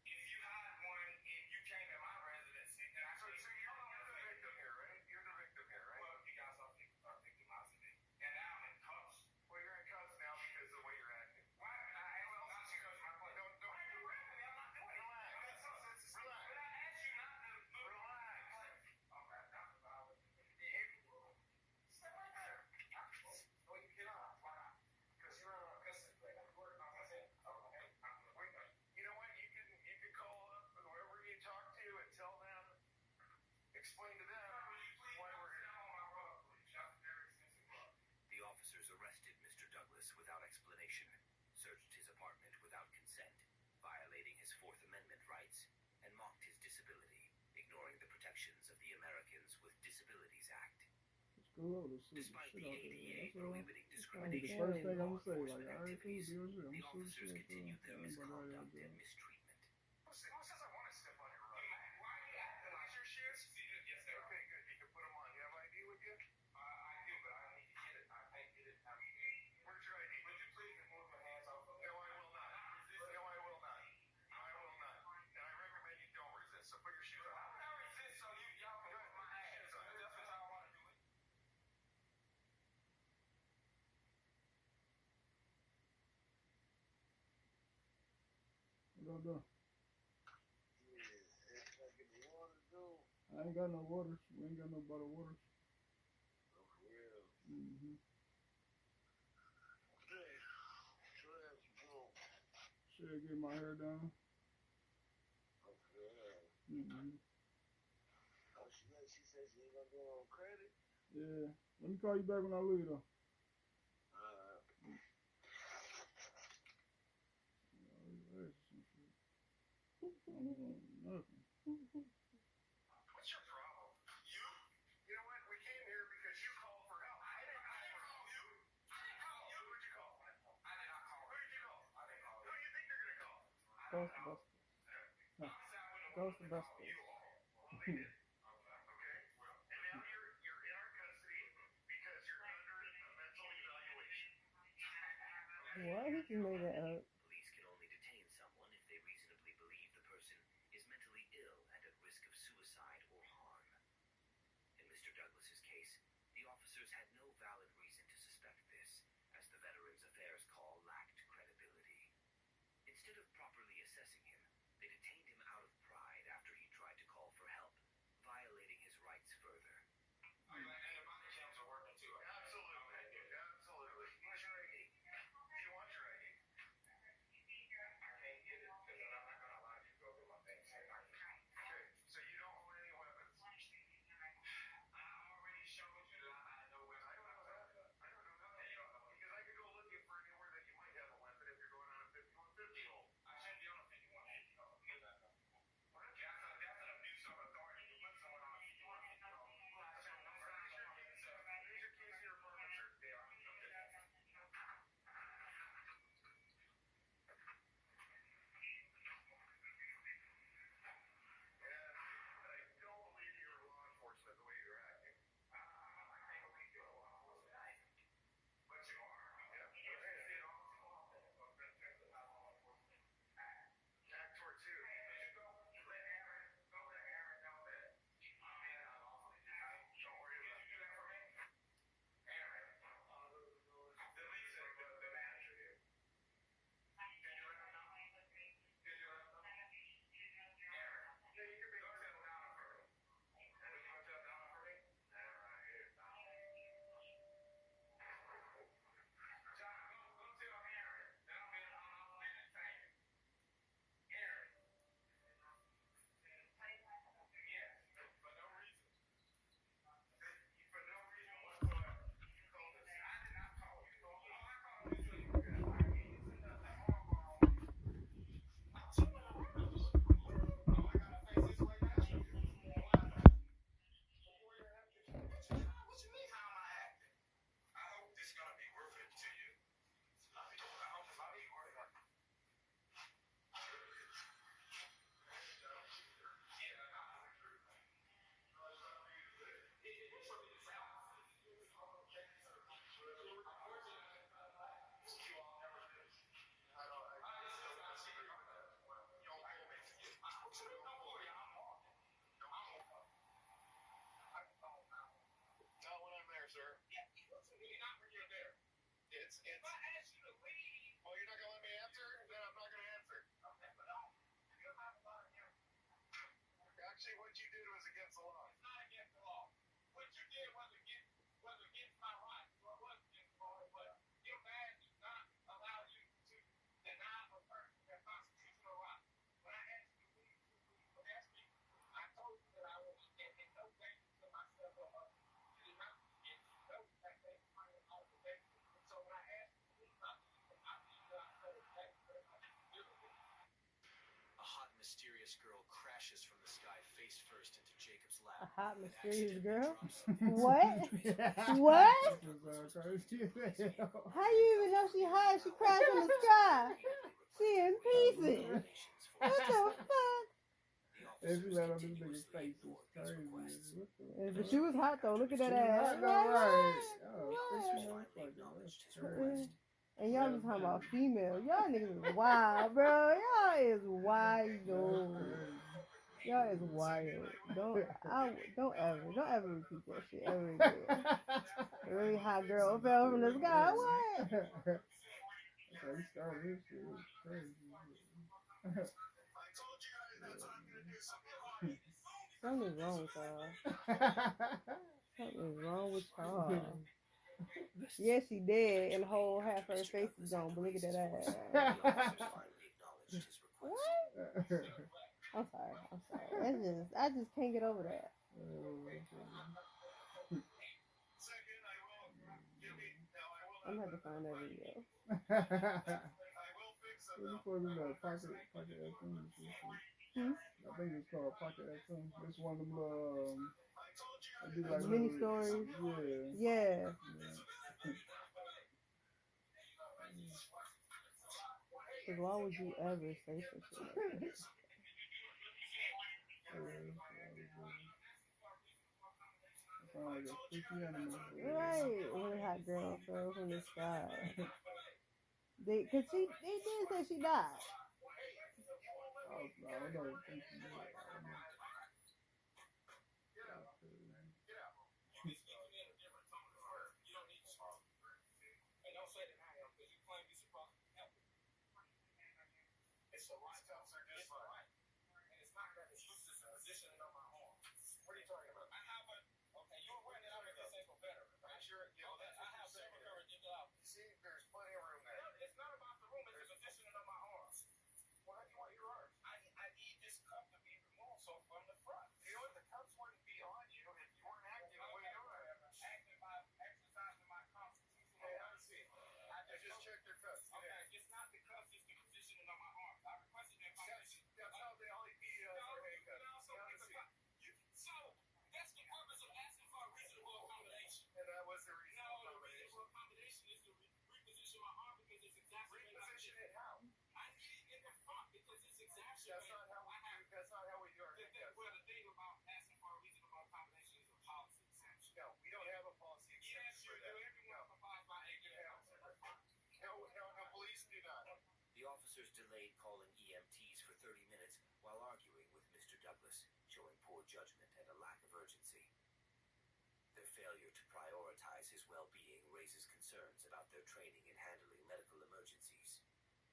Speaker 10: If you had one and you came in my residency and I told you, you're the victim here, right? You're the victim here, right? Well, you guys are victimizing me. And now I'm in cuffs. Well, you're in cuffs now because of the way you're acting. Why? Well, not because my point. Don't do it. I'm not doing it. Relax. Relax. But I asked you not to relax. Okay, that's about it. Step right there. No, you cannot. Why not? Because you're on a custody plate. I'm working on this. Okay. Wait. You know what? You can call up whoever you talk to and tell them, explain to them why we're here.
Speaker 11: The officers arrested Mr. Douglas without explanation, searched his apartment without consent, violating his Fourth Amendment rights, and mocked his disability, ignoring the protections of the Americans with Disabilities Act.
Speaker 8: Screw up the shit
Speaker 11: Despite the
Speaker 8: out there.
Speaker 11: ADA
Speaker 8: That's all.
Speaker 11: prohibiting
Speaker 8: That's the
Speaker 11: discrimination
Speaker 8: first
Speaker 11: in
Speaker 8: thing I'm
Speaker 11: law
Speaker 8: gonna say. Like,
Speaker 11: enforcement
Speaker 8: alright, cool,
Speaker 11: activities,
Speaker 8: do your shit. I'm
Speaker 11: the
Speaker 8: gonna shoot
Speaker 11: officers
Speaker 8: shit.
Speaker 11: continued their
Speaker 8: But
Speaker 11: misconduct and mistreatment.
Speaker 10: Who says I want to step on your right? Why are you acting like your shoes? Yes, sir. Okay, good. You can put them on. You have ID with you? I do, but I need to get it. I can't get it. Where's your ID? Would you please remove your hands off of it? No, I will not. No, I will not. I will not. And I recommend you don't resist. So put your shoes on. I'm not resist, so y'all can put my ass on. That's what I want to do.
Speaker 8: What I do?
Speaker 13: Yeah, I get the water to do.
Speaker 8: I ain't got no waters. We ain't got no bottled waters.
Speaker 13: Oh, for real.
Speaker 8: Mm-hmm.
Speaker 13: Okay. Trash, bro.
Speaker 8: Shit, get my hair done.
Speaker 13: Oh, for real.
Speaker 8: Mm-hmm.
Speaker 13: Oh, she said she ain't gonna do it on credit.
Speaker 8: Yeah. Let me call you back when I leave, though. Nothing.
Speaker 10: What's your problem? You? You know what? We came here because you called for help. I didn't call you. I didn't call you. Who'd you call? I did not call. Who did you call? I didn't call. Who do you think you're gonna call?
Speaker 7: Ghostbusters. Ghostbusters.
Speaker 10: Okay. Well, and now you're in our custody because you're under a mental evaluation.
Speaker 7: What? He just made that up.
Speaker 11: Police can only detain someone if they reasonably believe the person is mentally ill and at risk of suicide or harm. In Mr. Douglas's case, the officers had no valid reason to suspect this, as the Veterans Affairs call lacked credibility. Instead of properly assessing him, they detained him out of pride after he tried to call for help, violating his rights further.
Speaker 10: And the body cams are working too. Absolutely. Absolutely. Where's your ID? Do you want your ID?
Speaker 11: mysterious girl crashes from the sky face first into Jacob's
Speaker 7: A
Speaker 11: lap.
Speaker 7: hot
Speaker 11: and
Speaker 7: mysterious
Speaker 11: accidentally
Speaker 7: girl?
Speaker 11: drops him.
Speaker 7: What? What?
Speaker 8: This is crazy as hell.
Speaker 7: How you even know she hot? She crashed from the sky. She in pieces. What the fuck?
Speaker 8: If you let on this nigga's face, it's crazy. What the
Speaker 7: But she was hot though. Look at that
Speaker 8: She was
Speaker 7: ass.
Speaker 8: hot though, right? Oh,
Speaker 7: What?
Speaker 8: fish motherfucker. That's crazy.
Speaker 7: And y'all just talking about female. Y'all niggas is wild, bro. Y'all is wild. Y'all is wild. Don't ever repeat that shit ever again. A really hot girl fell from the sky. What?
Speaker 8: Okay, we started this shit. It was crazy.
Speaker 7: Something's wrong with y'all. Something's wrong with y'all. Yeah, she dead, and the whole half her face is gone. But look at that ass. What? I'm sorry. I just can't get over that. I'm gonna have to find that video.
Speaker 8: Before we know Pocket FM. I think it's called Pocket FM. It's one of them little do like
Speaker 7: mini
Speaker 8: little,
Speaker 7: stories.
Speaker 8: Yeah.
Speaker 7: Cause why would you ever say some shit like that?
Speaker 8: Sound like a freaky animal.
Speaker 7: Right, really hot girl fell from the sky. They did say she died.
Speaker 8: I don't think she did.
Speaker 10: What are you talking about? I have a. Okay, you were wearing it out of this ankle better, right? Sure. I have several coverage in the office. See, there's plenty of room there. It's not about the room. It's the positioning of my arms. Well, how do you want your arms? I need this cup to be removed so from the front. You know what? The cups wouldn't be on you if you weren't active. What are you doing? Active by exercising my constitutional. Hey, I see. I just checked your cups. Okay, it's not the cups. It's the positioning of my arms. I requested that accommodation. That's how they only PDLs are handcuffs. So that's the purpose of asking for a reasonable accommodation. And that was the reasonable accommodation. No, the reasonable accommodation is to reposition my arm because it's exactly. Reposition it how? I need it in the front because it's exactly. That's not how we do. That's not how we do our handcuffs. Well, the thing about asking for a reasonable accommodation is a policy exemption. No, we don't have a policy exemption. Yes, you do. Everyone provides by a No, police do not.
Speaker 11: The officers delayed calling EMTs for 30 minutes while arguing with Mr. Douglas, showing poor judgment and a lack of urgency. Their failure to prioritize his well-being raises concerns about their training in handling medical emergencies.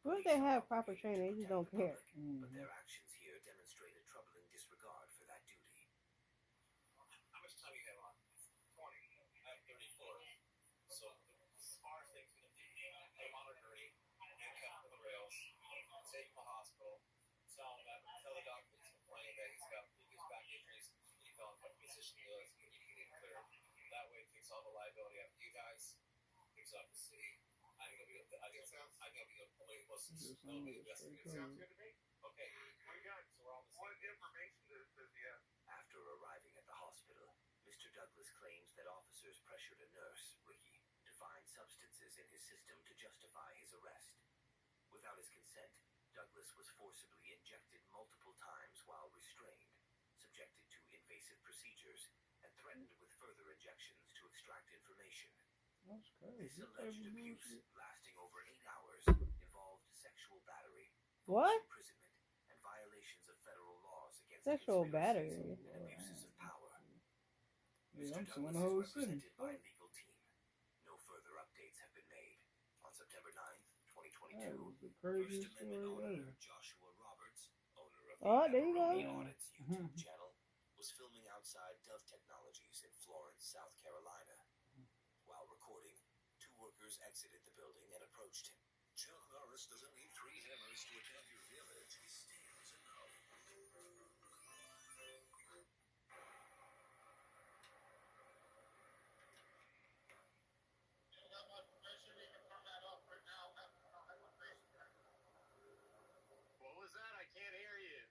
Speaker 7: What if they have proper training? They just don't care.
Speaker 11: But their actions here demonstrate a troubling disregard for that duty.
Speaker 10: How much time you have on? 20. I have 34. So as far as things going to be, they monitor me, handcuff to the rails, take him to the hospital, tell the doctor he's complaining that he's got previous back injuries, he fell in a position he was, he needed to get cleared. That way it takes all the liability off you guys, takes off the city. I'm gonna be a police license. Nobody investigates. Sounds good to me. Okay, what you got? So we're all the same. What information does he have?
Speaker 11: After arriving at the hospital, Mr. Douglas claims that officers pressured a nurse, Ricky, to find substances in his system to justify his arrest. Without his consent, Douglas was forcibly injected multiple times while restrained, subjected to invasive procedures, and threatened with further injections to extract information.
Speaker 8: That's crazy.
Speaker 11: This alleged abuse, lasting over 8 hours, involved sexual battery,
Speaker 7: What?
Speaker 11: imprisonment, and violations of federal laws against
Speaker 7: Sexual battery.
Speaker 11: and abuses of power.
Speaker 8: Yeah, I'm
Speaker 11: Mr.
Speaker 8: suing
Speaker 11: Douglas
Speaker 8: the whole
Speaker 11: is
Speaker 8: city.
Speaker 11: represented by a legal team. No further updates have been made. On September 9th, 2022,
Speaker 8: That was the
Speaker 11: First
Speaker 8: craziest
Speaker 11: Amendment
Speaker 8: story
Speaker 11: owner
Speaker 8: ever.
Speaker 11: Joshua Roberts, owner of
Speaker 7: Oh, there you go.
Speaker 11: the Audits YouTube channel, was filming outside Dove Technologies in Florence, South Carolina. While recording, two workers exited the building and approached him.
Speaker 9: Chuck Norris doesn't need 3 hammers to attack your village. He steals enough.
Speaker 10: What was that? I can't hear you.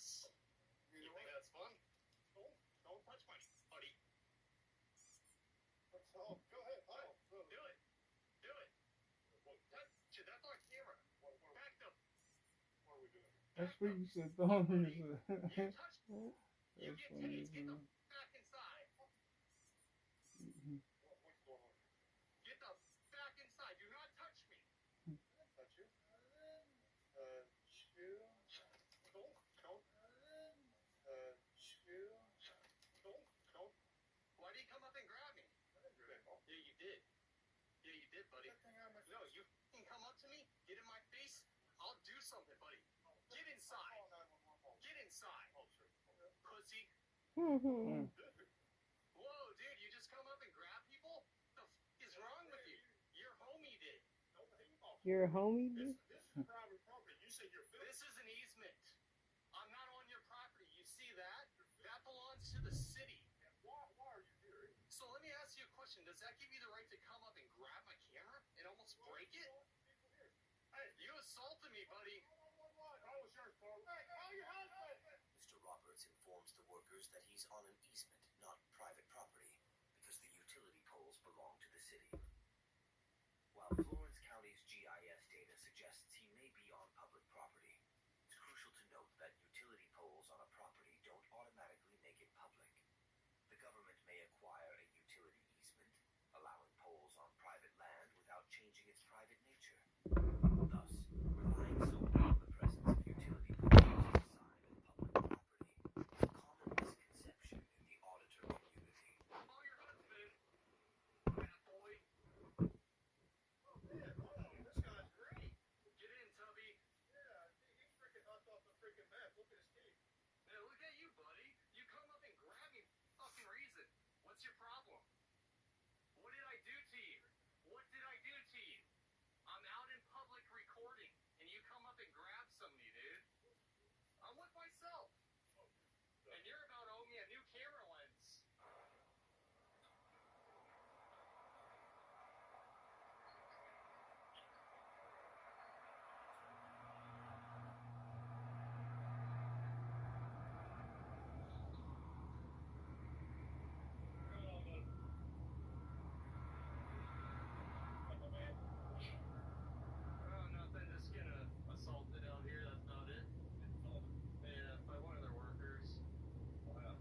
Speaker 10: Yes. You think that's fun? Don't touch my buddy. Oh, go ahead. Oh, do it. Do it. Touch it. That's on camera. Back up. What are we doing?
Speaker 8: That's what you said. Don't you
Speaker 10: You
Speaker 8: said.
Speaker 10: touch me. You
Speaker 8: That's
Speaker 10: get
Speaker 8: funny
Speaker 10: tased.
Speaker 8: as
Speaker 10: Get the
Speaker 8: hell.
Speaker 10: back inside.
Speaker 8: Mhm.
Speaker 10: What's going on? Get the back inside. Do not touch me. Touch you? Chill. Don't. Chill. Don't. Why did you come up and grab me? I didn't grab you. Yeah, you did. Yeah, you did, buddy. No, you can come up to me, get in my face. I'll do something, buddy. Get inside. Get inside. Pussy.
Speaker 8: Mm.
Speaker 10: Whoa, dude, you just come up and grab people? The f is wrong with you? Your homie did.
Speaker 7: Your homie, dude?
Speaker 10: This is private property. You say you're This is an easement. I'm not on your property. You see that? That belongs to the city. Why are you here? So let me ask you a question. Does that give you the right to come up and grab my camera and almost break it? Hey, you assaulted me, buddy. That was your fault. Hey, call your husband.
Speaker 11: Mr. Roberts informs the workers that he's on an easement, not private property, because the utility poles belong to the city. While Florence County's GIS data suggests he may be on public property, it's crucial to note that utility poles on a property don't automatically make it public. The government may acquire a utility easement, allowing poles on private land without changing its private nature. Thus, relying solely on the presence of utility poles as a sign of public property is a common misconception in the auditor community.
Speaker 10: Call your husband. Bad boy. Oh, man. Wow, this guy's great. Get in, Tubby. Yeah, he's freaking hopped off the freaking map. Look at his teeth. Hey, look at you, buddy. You come up and grab me for no fucking reason. What's your problem? What did I do to you? What did I do to you? I'm out in public recording, and you come up and grab somebody, dude. I'm with myself. And you're about to owe me a new camera lens. Oh, nothing. Just getting assaulted out here. That's about it. Yeah, by one of their workers. Wow.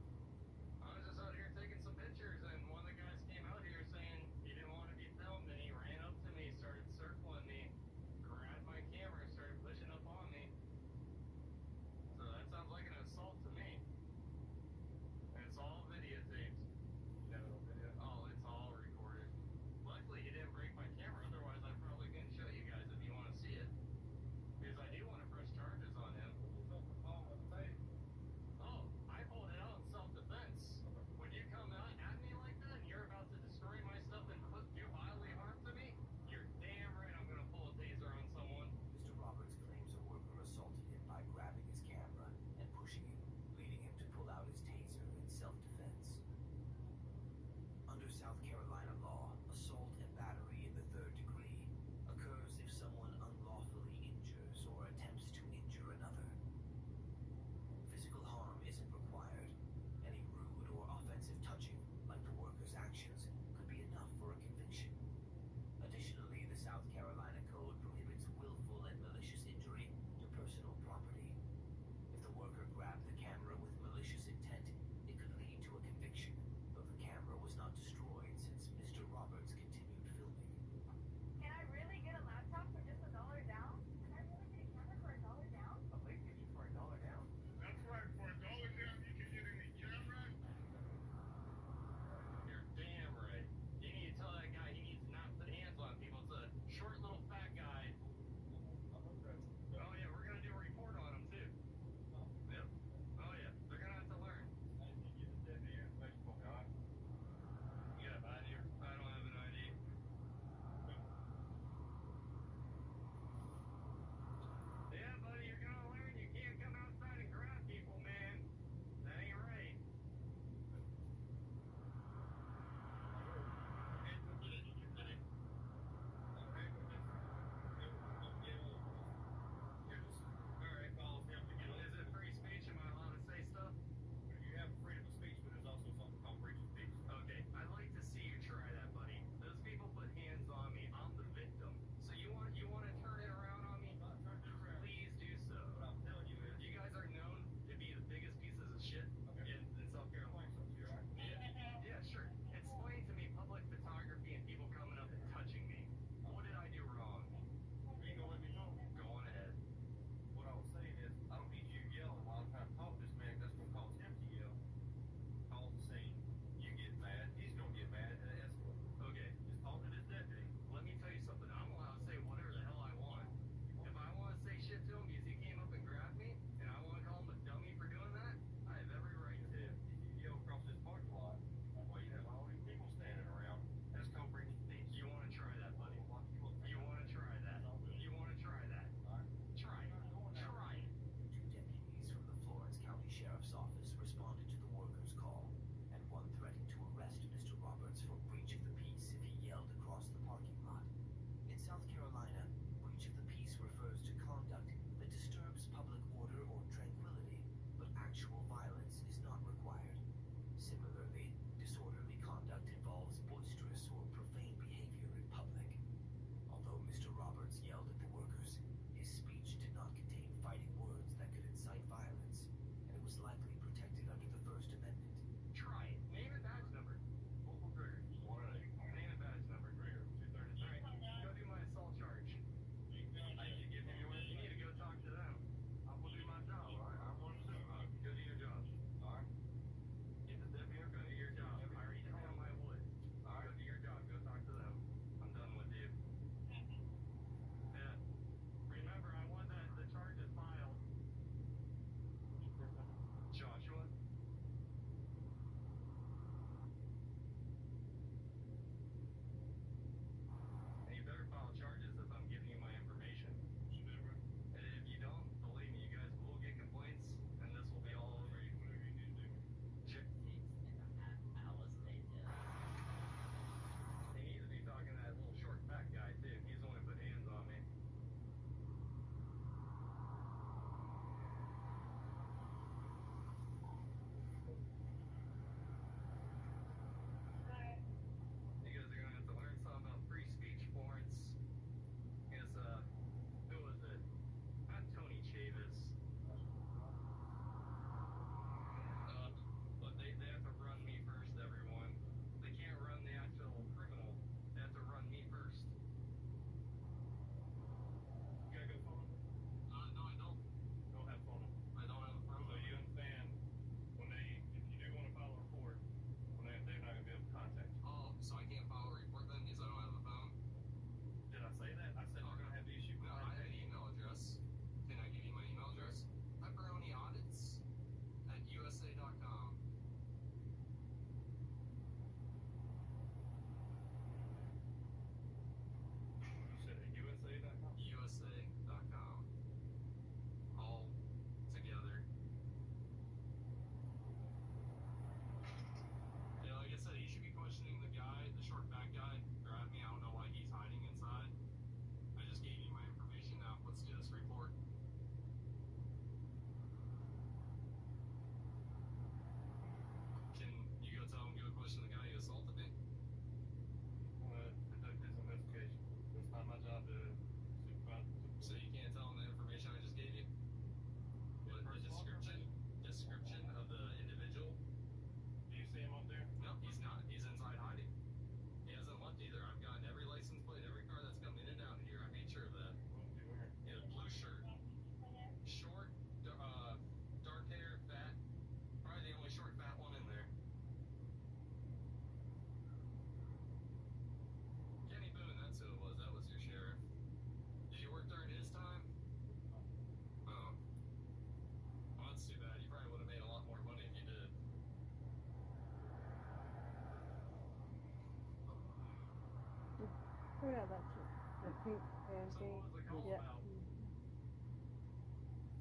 Speaker 7: that lecture. The pink and
Speaker 3: So
Speaker 7: pink.
Speaker 3: what was it called?
Speaker 7: Yeah.
Speaker 3: About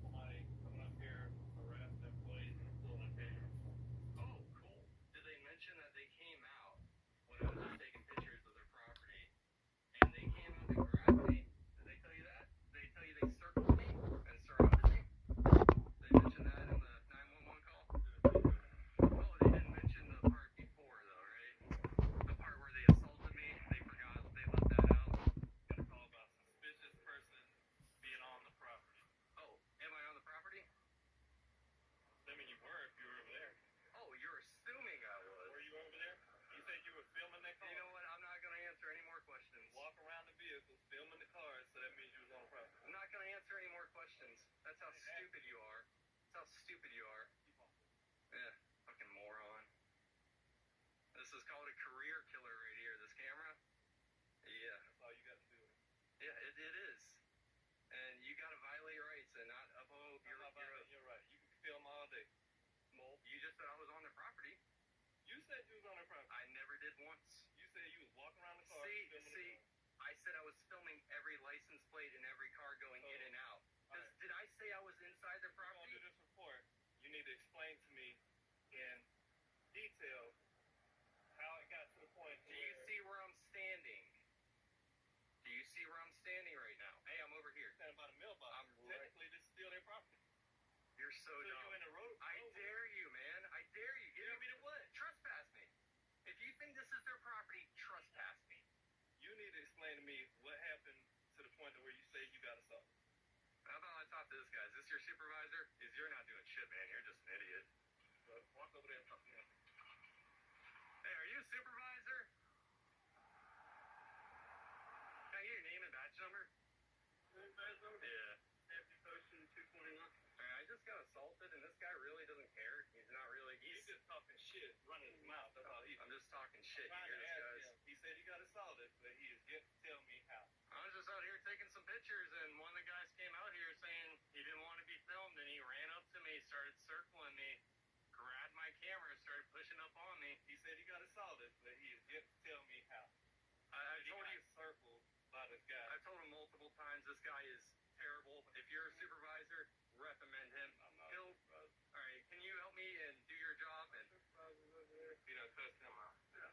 Speaker 3: somebody coming up here, harassing employees and pulling a camera.
Speaker 14: Oh, cool. Did they mention that they came out when I was just taking pictures of their property, and they came out to grab me? Did they tell you that? Did they tell you they circled me and surrounded me? They mentioned that in the 911 call? Oh, they didn't mention the part before, though, right? The part where they assaulted me, they forgot, they left that out.
Speaker 3: Got a call about suspicious person being on the property.
Speaker 14: Oh, am I on the property?
Speaker 3: Assuming you were if you were over there.
Speaker 14: Oh, you're assuming I was.
Speaker 3: Were you over there? You said you were filming that car?
Speaker 14: You know what? I'm not going to answer any more questions.
Speaker 3: Walk around the vehicle, filming the car, so that means you was on the property.
Speaker 14: I'm not going to answer any more questions. That's how stupid you are. That's how stupid you are. Yeah, fucking moron. This is called a career killer right here, this camera. Yeah.
Speaker 3: That's all you got to do.
Speaker 14: Yeah, it is. And you got to violate rights and not uphold your...
Speaker 3: You're right. You can film all day.
Speaker 14: Well, you just said I was on their property.
Speaker 3: You said you was on the property.
Speaker 14: I never did once.
Speaker 3: You said you was walking around the car.
Speaker 14: See,
Speaker 3: filming the car.
Speaker 14: I said I was filming every license plate in every car going in and out.
Speaker 3: Alright.
Speaker 14: Did I say I was inside their
Speaker 3: If you're
Speaker 14: property?
Speaker 3: gonna do this report, you need to explain to me in detail how it got to the point
Speaker 14: Do you see where I'm standing? Do you see where I'm standing right now? Hey, I'm over here.
Speaker 3: standing by the mailbox.
Speaker 14: I'm right-
Speaker 3: Technically, this is still their property.
Speaker 14: You're so
Speaker 3: So
Speaker 14: dumb.
Speaker 3: you in the road?
Speaker 14: I dare you, man. I dare you.
Speaker 3: Dare me to what?
Speaker 14: Trespass me. If you think this is their property, trespass me.
Speaker 3: You need to explain to me what happened to the point where you say you got assaulted.
Speaker 14: How about I talk to this guy? Is this your supervisor? Because you're not doing shit, man. You're just an idiot.
Speaker 3: So walk over there and talk to him.
Speaker 14: Hey, are you a supervisor? Can I get your name and badge number? Yeah.
Speaker 3: Safety Potion 229.
Speaker 14: Alright, I just got assaulted, and this guy really doesn't care. He's not really.
Speaker 3: He's just talking shit, running his mouth. That's all he
Speaker 14: I'm just talking shit. You
Speaker 3: trying
Speaker 14: hear
Speaker 3: to
Speaker 14: this,
Speaker 3: ask
Speaker 14: guys?
Speaker 3: him. He said he got assaulted, but he is yet to tell me how.
Speaker 14: I was just out here taking some pictures, and one of the guys came out here saying he didn't want to be filmed, and he ran up to me, started circling me, grabbed my camera, started pushing up on me.
Speaker 3: He said he got assaulted, but he is yet to tell me how.
Speaker 14: I
Speaker 3: He
Speaker 14: told
Speaker 3: got
Speaker 14: you,
Speaker 3: circled by this guy.
Speaker 14: I told him multiple times, this guy is terrible. If you're a supervisor, reprimand him.
Speaker 3: I'm not
Speaker 14: He'll. All right, can you help me and do your job and
Speaker 3: you know, cuss him out.
Speaker 14: yeah.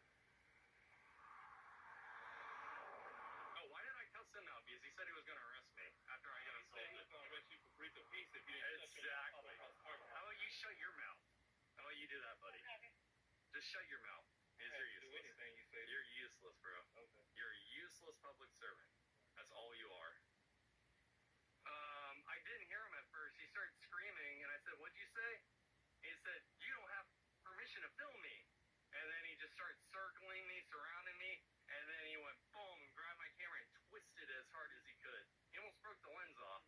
Speaker 14: Oh, why did I cuss him out? Because he said he was going to arrest me after I got
Speaker 3: He said he
Speaker 14: assaulted.
Speaker 3: was going to arrest you for breach of peace if you didn't shut your mouth
Speaker 14: Exactly.
Speaker 3: across the parking
Speaker 14: How
Speaker 3: lot.
Speaker 14: about you shut your mouth? How about you do that, buddy? Just shut your mouth. Because
Speaker 3: You
Speaker 14: you're
Speaker 3: have to do
Speaker 14: useless.
Speaker 3: anything you say.
Speaker 14: You're useless, bro.
Speaker 3: Okay.
Speaker 14: You're a useless public servant. That's all you are. I didn't hear him at first. He started screaming, and I said, "What'd you say?" He said, "You don't have permission to film me." And then he just started circling me, surrounding me, and then he went boom and grabbed my camera and twisted as hard as he could. He almost broke the lens off.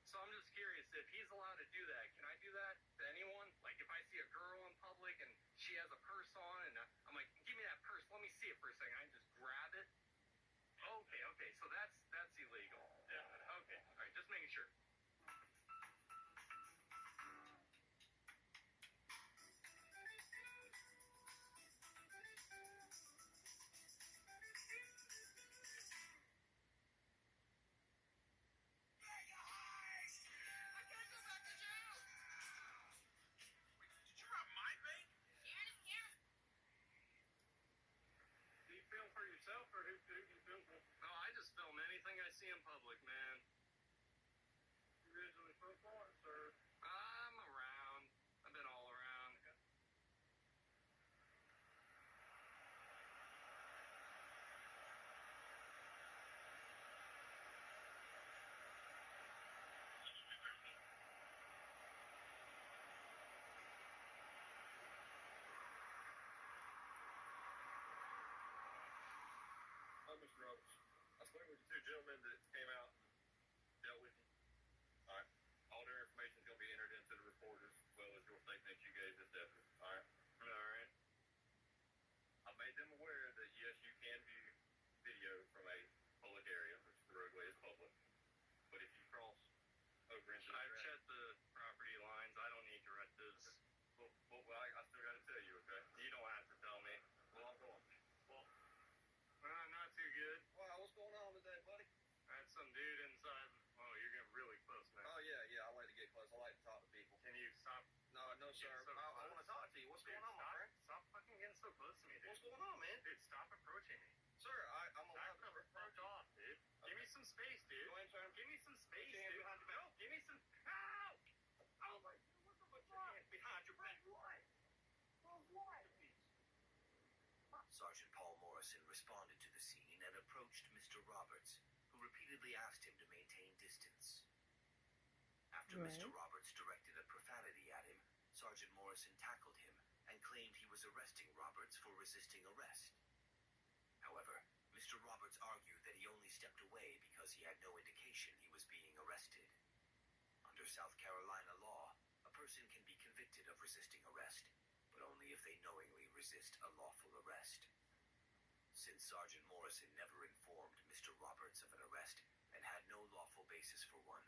Speaker 14: So I'm just curious, if he's allowed to do that, can I do that to anyone? Like if I see a girl in public and she has a purse on, and I'm like, "Give me that purse. Let me see it for a second." I can just grab it. Okay. So that's illegal. Yeah. Okay. All right. Just making sure.
Speaker 3: Do you film for yourself, or who do you film for?
Speaker 14: No, I just film anything I see in public, man.
Speaker 3: You originally from Florence, or?
Speaker 14: I'm around. I've been all around.
Speaker 3: Mr. Roberts, I spoke with the two gentlemen that came out and dealt with you. All right. All their information is going to be entered into the report as well as your statement you gave this deputy. All right.
Speaker 14: All right.
Speaker 3: I made them aware that yes, you can view video from a public area, which the roadway is public. But if you cross over into the
Speaker 14: I've checked the property lines. I don't need directives.
Speaker 3: well, I still got to tell you, okay?
Speaker 14: You don't have to tell me.
Speaker 3: Well, I'm going.
Speaker 14: Not too good. sir. I want to talk to you. What's going on, my friend?
Speaker 3: Stop fucking getting so close to me, dude.
Speaker 14: What's going on, man?
Speaker 3: Dude, stop approaching me.
Speaker 14: Sir, I'm allowed to
Speaker 3: Fuck off, dude. Give me some space, dude.
Speaker 14: Go ahead, sir.
Speaker 3: Give me some space,
Speaker 14: Put your hand
Speaker 3: dude.
Speaker 14: behind your back.
Speaker 3: No, give me some. Ow! Oh my! What the fuck?
Speaker 14: Put your hand behind your back.
Speaker 3: What? For what?
Speaker 11: Sergeant Paul Morrison responded to the scene and approached Mr. Roberts, who repeatedly asked him to maintain distance. After
Speaker 7: Right.
Speaker 11: Mr. Roberts directed a profanity at him, Sergeant Morrison tackled him and claimed he was arresting Roberts for resisting arrest. However, Mr. Roberts argued that he only stepped away because he had no indication he was being arrested. Under South Carolina law, a person can be convicted of resisting arrest, but only if they knowingly resist a lawful arrest. Since Sergeant Morrison never informed Mr. Roberts of an arrest and had no lawful basis for one,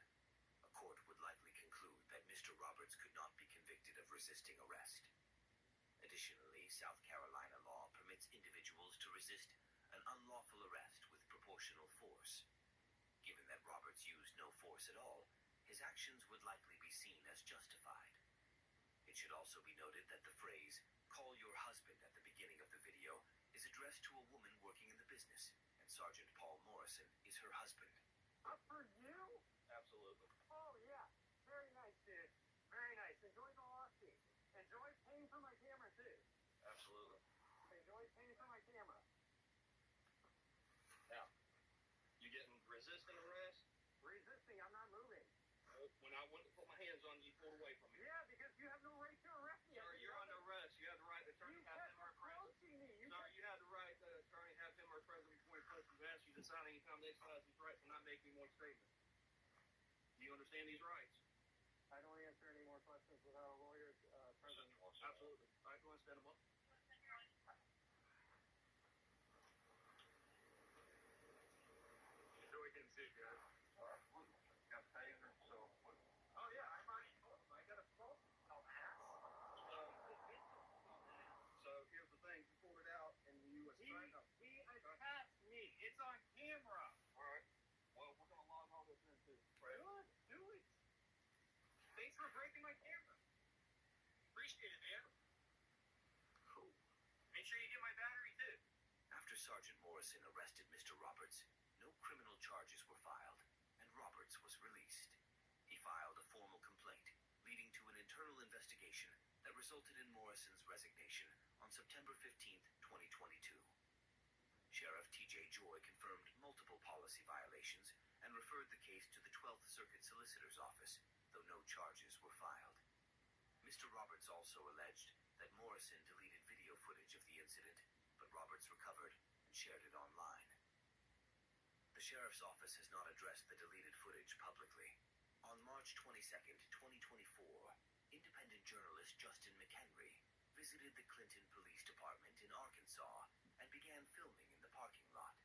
Speaker 11: a court would likely conclude that Mr. Roberts could not be convicted of resisting arrest. Additionally, South Carolina law permits individuals to resist an unlawful arrest with proportional force. Given that Roberts used no force at all, his actions would likely be seen as justified. It should also be noted that the phrase, "call your husband" at the beginning of the video is addressed to a woman working in the business, and Sergeant Paul Morrison is her husband.
Speaker 3: Up for you?
Speaker 14: Absolutely.
Speaker 3: Oh yeah. Very nice, dude. Very nice. Enjoy the lofty. Enjoy paying for my camera too.
Speaker 14: Absolutely.
Speaker 3: Enjoy paying for my camera.
Speaker 14: Now, you getting resisting arrest?
Speaker 3: Resisting, I'm not moving.
Speaker 14: When I went to put my hands on you, you pulled away from me.
Speaker 3: Yeah, because you have no right to arrest me.
Speaker 14: Sir, you're under arrest. You have the right to attorney
Speaker 3: You
Speaker 14: have
Speaker 3: kept
Speaker 14: him or present.
Speaker 3: approaching me. You
Speaker 14: Sir, you have the right to attorney have him or present before he presses ask you to sign any time they exercise these rights and not make any more statements. Do you understand these rights?
Speaker 3: I don't answer any more questions without a lawyer present.
Speaker 14: Absolutely. All right, go ahead and stand them up.
Speaker 3: So we can see, guys.
Speaker 14: Got the taser, so what?
Speaker 3: Oh yeah, I've already told him. I got a phone.
Speaker 14: So here's the thing, you pulled it out and you was trying to...
Speaker 3: He attacked me. It's on camera.
Speaker 14: Alright. Well, we're gonna log all this in too.
Speaker 3: Good. Do it. Thanks for breaking my camera.
Speaker 14: Appreciate it, man.
Speaker 11: Cool.
Speaker 3: Make sure you get my battery too.
Speaker 11: After Sergeant Morrison arrested Mr. Roberts, no criminal charges were filed, and Roberts was released. He filed a formal complaint, leading to an internal investigation that resulted in Morrison's resignation on September 15th, 2022. Sheriff T.J. Joy confirmed multiple policy violations and referred the case to the 12th Circuit Solicitor's Office, though no charges were filed. Mr. Roberts also alleged that Morrison deleted video footage of the incident, but Roberts recovered and shared it online. The Sheriff's Office has not addressed the deleted footage publicly. On March 22nd, 2024, independent journalist Justin McHenry visited the Clinton Police Department in Arkansas and began filming in the parking lot.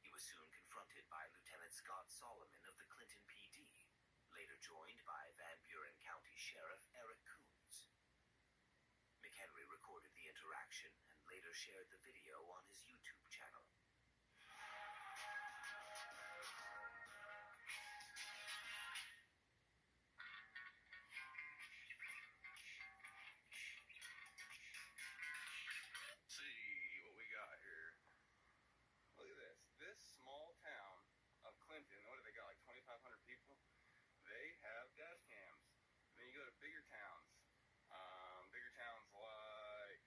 Speaker 11: He was soon confronted by Lieutenant Scott Solomon of the Clinton PD, later joined by Van Buren County Sheriff Eric Coons. McHenry recorded the interaction and later shared the video on his YouTube channel.
Speaker 14: See what we got here. Look at this. This small town of Clinton, what do they got, like 2,500 people? They have dash cams. And then you go to bigger towns like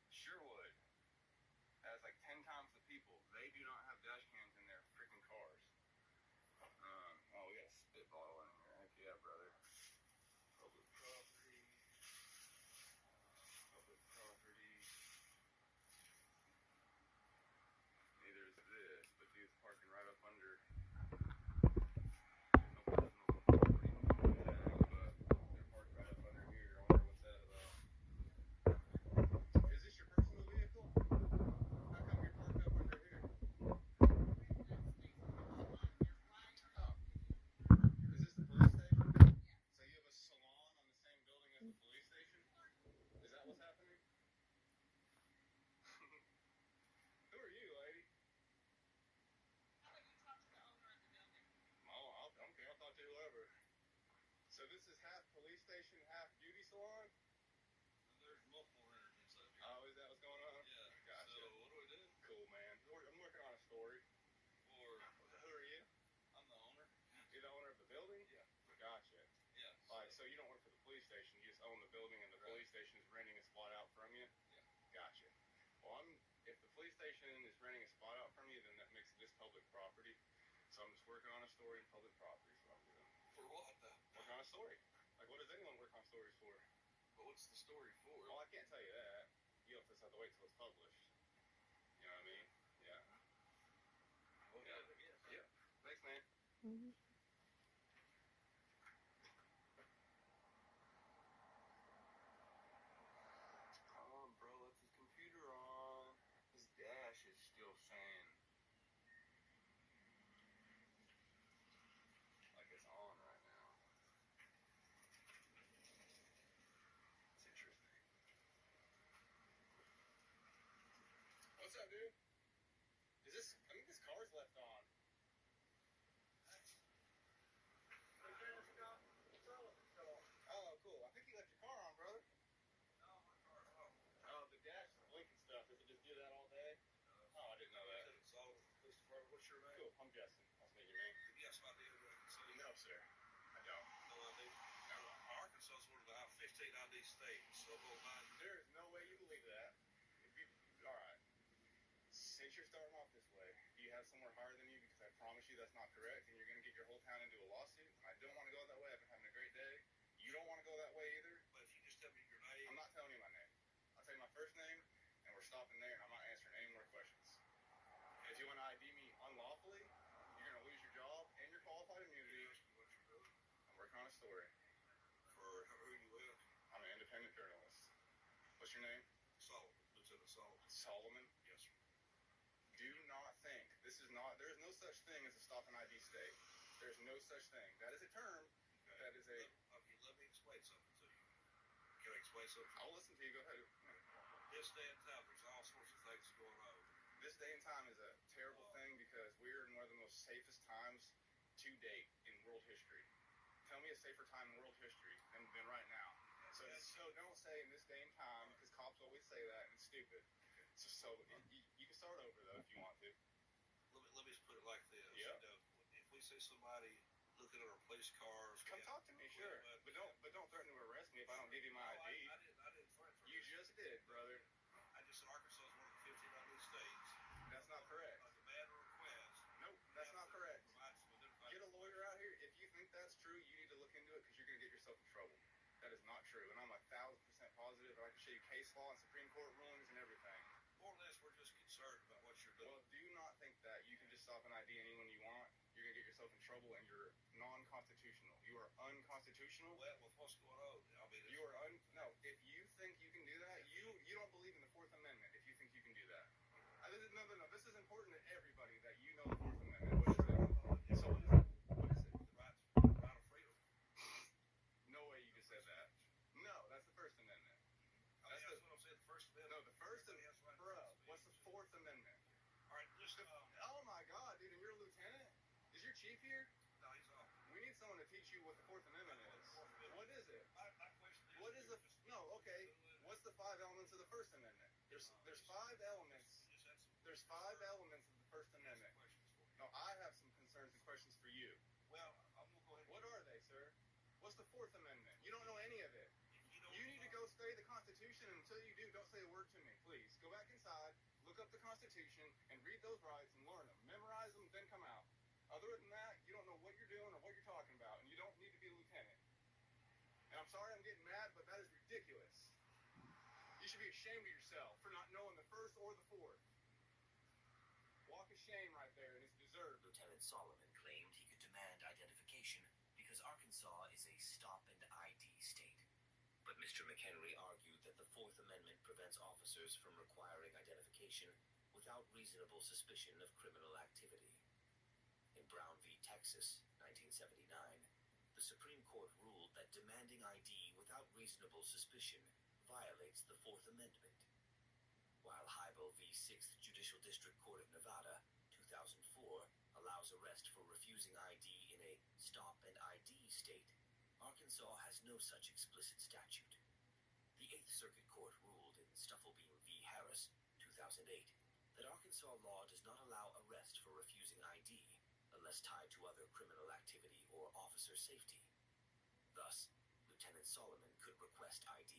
Speaker 14: Sherwood, has like 10 times the people. They do not have dash cams in their freaking cars. Oh, we got a spitball in here. Heck yeah, brother. Public property. Public property. Neither is this, but dude's parking right up under. They're parked right up under here. I wonder what's that about. Is this your personal vehicle? How come you're parked up under here? Oh. Is this the police station? So you have a salon on the same building as the police station? Is that what's happening? Who are you, lady?
Speaker 2: How about you talk to the owner of the building?
Speaker 14: Oh, okay, I'll talk to whoever. So this is half police station, half beauty salon?
Speaker 3: story's for.
Speaker 10: But what's the story for?
Speaker 3: Well, I can't tell you that. You'll just have to wait till it's published. You know what I mean? Yeah.
Speaker 10: Well,
Speaker 3: Yeah.
Speaker 10: I guess.
Speaker 3: Yeah. Thanks, man.
Speaker 7: Mm-hmm.
Speaker 10: Bro, left his computer on. His dash is still saying like it's on right now. It's interesting.
Speaker 3: What's up, dude? Is this? I think this car's left on. Oh, cool. I think you left your car on, brother.
Speaker 10: Oh, my car's off.
Speaker 3: Oh, the dash is blinking stuff. Does it just do that all day? Oh, I didn't know that.
Speaker 10: It's all police department. What's your name?
Speaker 3: Cool. I'm Justin. Nice to meet you, man.
Speaker 10: Yes, my dear.
Speaker 3: No, sir. I don't.
Speaker 10: No ID. Arkansas is one of the 15 ID states. So
Speaker 3: there is no way you believe that. All right. Since you're starting off this way, do you have somewhere higher than you? Because I promise you that's not correct, and you're going to get your whole town into a lawsuit. And I don't want to go that way. I've been having a great day. You don't want to go that way either.
Speaker 10: But if you just tell me your name.
Speaker 3: I'm not telling you my name. I'll tell you my first name, and we're stopping there, and I'm not answering any more questions. If you want to ID me unlawfully, you're going to lose your job and your qualified immunity.
Speaker 10: What you're doing.
Speaker 3: I'm working on a story.
Speaker 10: For who you with?
Speaker 3: I'm an independent journalist. What's your name?
Speaker 10: Solomon. Lieutenant Solomon.
Speaker 3: Solomon?
Speaker 10: Yes, sir.
Speaker 3: Do not think. This is not, there is no such thing as a stop and ID state. There's no such thing. That is a term.
Speaker 10: Okay.
Speaker 3: That is a...
Speaker 10: Okay, let me explain something to you. Can I explain something?
Speaker 3: I'll listen to you. Go ahead.
Speaker 10: This day and time, there's all sorts of things going on.
Speaker 3: This day and time is a terrible thing because we're in one of the most safest times to date in world history. Tell me a safer time in world history than right now. So don't say in this day and time, because cops always say that, and it's stupid. So you can start over, though, if you want to.
Speaker 10: Let me just put it like this.
Speaker 3: Yeah.
Speaker 10: You know, if we see somebody looking at our police cars...
Speaker 3: Come talk to me, sure. But don't threaten to arrest me if I don't give you my ID.
Speaker 10: I didn't threaten to
Speaker 3: You just did, brother.
Speaker 10: I just said Arkansas is one of the 15 ID states.
Speaker 3: That's not correct.
Speaker 10: A demand or request.
Speaker 3: Nope, that's not correct.
Speaker 10: Provide some identification.
Speaker 3: Get a lawyer out here. If you think that's true, you need to look into it because you're going to get yourself in trouble. That is not true, and I'm 1,000% positive. I can show you case law and Supreme Court rulings and everything.
Speaker 10: More or less, we're just concerned about what you're doing.
Speaker 3: Well, do not think that you can just stop and ID anyone you want. You're going to get yourself in trouble, and you're non-constitutional. You are unconstitutional.
Speaker 10: Well, with what's going on, I mean...
Speaker 3: You are no, if you think you can do that, you don't believe in the Fourth Amendment if you think you can do that. No, this is important to everybody that you know the Fourth Amendment. What is it? So, what is it?
Speaker 10: The right of freedom.
Speaker 3: No way you just said that. No, that's the First Amendment.
Speaker 10: That's what I'm saying, the First Amendment.
Speaker 3: No, the First Amendment. Bro, what's the Fourth Amendment?
Speaker 10: All right, just...
Speaker 3: oh my God, dude, and you're a lieutenant? Is your chief here?
Speaker 10: No, he's off.
Speaker 3: We need someone to teach you what the Fourth Amendment is. What is it?
Speaker 10: My question is...
Speaker 3: What is the... No, okay. What's the 5 elements of the First Amendment? There's 5 elements. There's 5 elements of the First Amendment. No, I have some concerns and questions for you.
Speaker 10: Well, I'm going to go ahead.
Speaker 3: What are they, sir? What's the Fourth Amendment? You don't know any of it. You need to go study the Constitution, and until you do, don't say a word to me, please. Go back inside, look up the Constitution, and read those rights and learn them. Memorize them, then come out. Other than that, you don't know what you're doing or what you're talking about, and you don't need to be a lieutenant. And I'm sorry I'm getting mad, but that is ridiculous. You should be ashamed of yourself for not knowing the first or the fourth. Walk of shame right there, and it's deserved.
Speaker 11: Lieutenant Solomon claimed he could demand identification because Arkansas is a stop and ID state. But Mr. McHenry argued that the Fourth Amendment prevents officers from requiring identification without reasonable suspicion of criminal activity. In Brown v. Texas, 1979, the Supreme Court ruled that demanding ID without reasonable suspicion violates the Fourth Amendment. While Hybel v. 6th Judicial District Court of Nevada, 2004, allows arrest for refusing ID in a stop and ID state, Arkansas has no such explicit statute. The Eighth Circuit Court ruled in Stufflebeam v. Harris, 2008, that Arkansas law does not allow arrest for refusing ID unless tied to other criminal activity or officer safety. Thus, Lieutenant Solomon could request ID,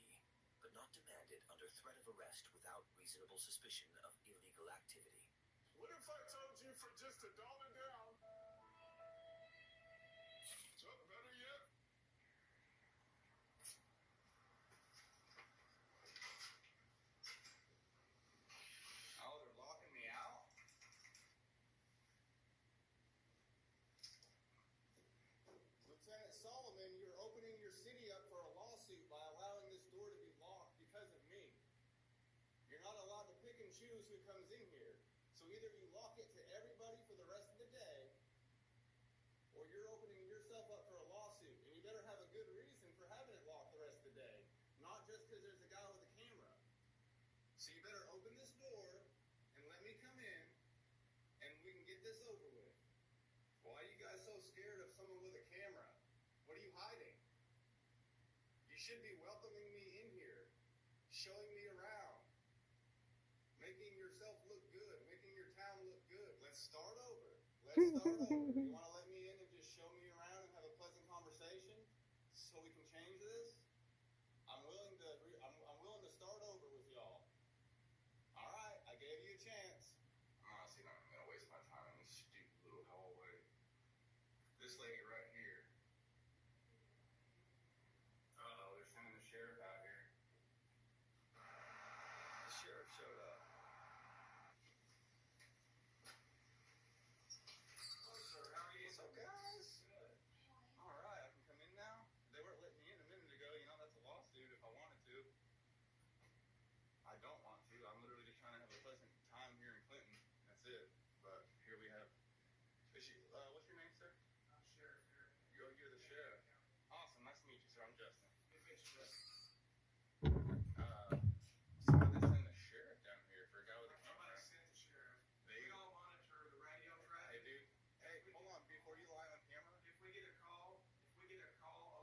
Speaker 11: but not demand it under threat of arrest without reasonable suspicion of illegal activity.
Speaker 10: What if I told you for just $1 down? So, better yet,
Speaker 15: your city up for a lawsuit by allowing this door to be locked because of me. You're not allowed to pick and choose who comes in here. So either you lock it to everybody for the rest of the day, or you're opening yourself up for a lawsuit. And you better have a good reason for having it locked the rest of the day, not just because there's a guy with a camera. So you better open this door and let me come in, and we can get this over with. Why are you guys so scared of someone with a camera? What are you hiding? You should be welcoming me in here, showing me around, making yourself look good, making your town look good. Let's start over. Let's start over. You want to let me in and just show me around and have a pleasant conversation so we can change this? I'm willing to start over with y'all. All right, I gave you a chance. I'm honestly not gonna waste my time in this stupid little hallway. This lady right here. Uh-oh, they're sending the sheriff out here. The sheriff showed up. Hello, sir. How are you? What's up, guys? Good. All right, I can come in now? They weren't letting me in a minute ago. You know, that's a lawsuit if I wanted to. I don't want to. I'm literally just trying to have a pleasant time here in Clinton. That's it. But here we have. What's your name, sir? I'm Sheriff. You're the sheriff. Awesome. Nice to meet you, sir. I'm Justin. Somebody sent the sheriff down here for a guy with a camera. Somebody sent the sheriff. We all monitor the radio traffic. Hey, dude. Hey, hold on. Before you lie on camera. If we get a call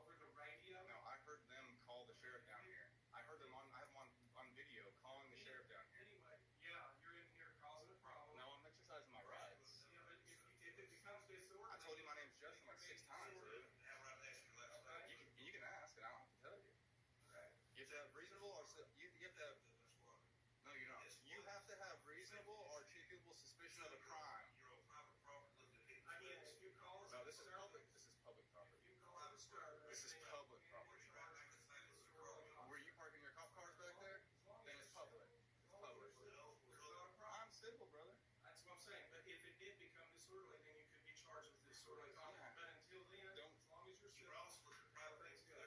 Speaker 15: over the radio. No, I heard them call the sheriff down here. I heard them I have them on video calling the sheriff down here. Anyway, yeah, you're in here causing a problem. No, I'm exercising my rights. Yeah, but if it becomes disorderly. I told you my name's Justin like 6 times, dude. You can ask, and I don't have to tell you. Right. You have to have reasonable or you have to have. No, you don't. You have to have reasonable or articulable suspicion of a crime. You're on private property. I mean, if you call us. No, this is public. This is public property. If you call us, this is public property. Were you parking your cop cars back there? Then it's public. It's public. I'm civil, brother. That's what I'm saying. But if it did become disorderly, then you could be charged with disorderly conduct. But until then, as long as you're civil, private things go.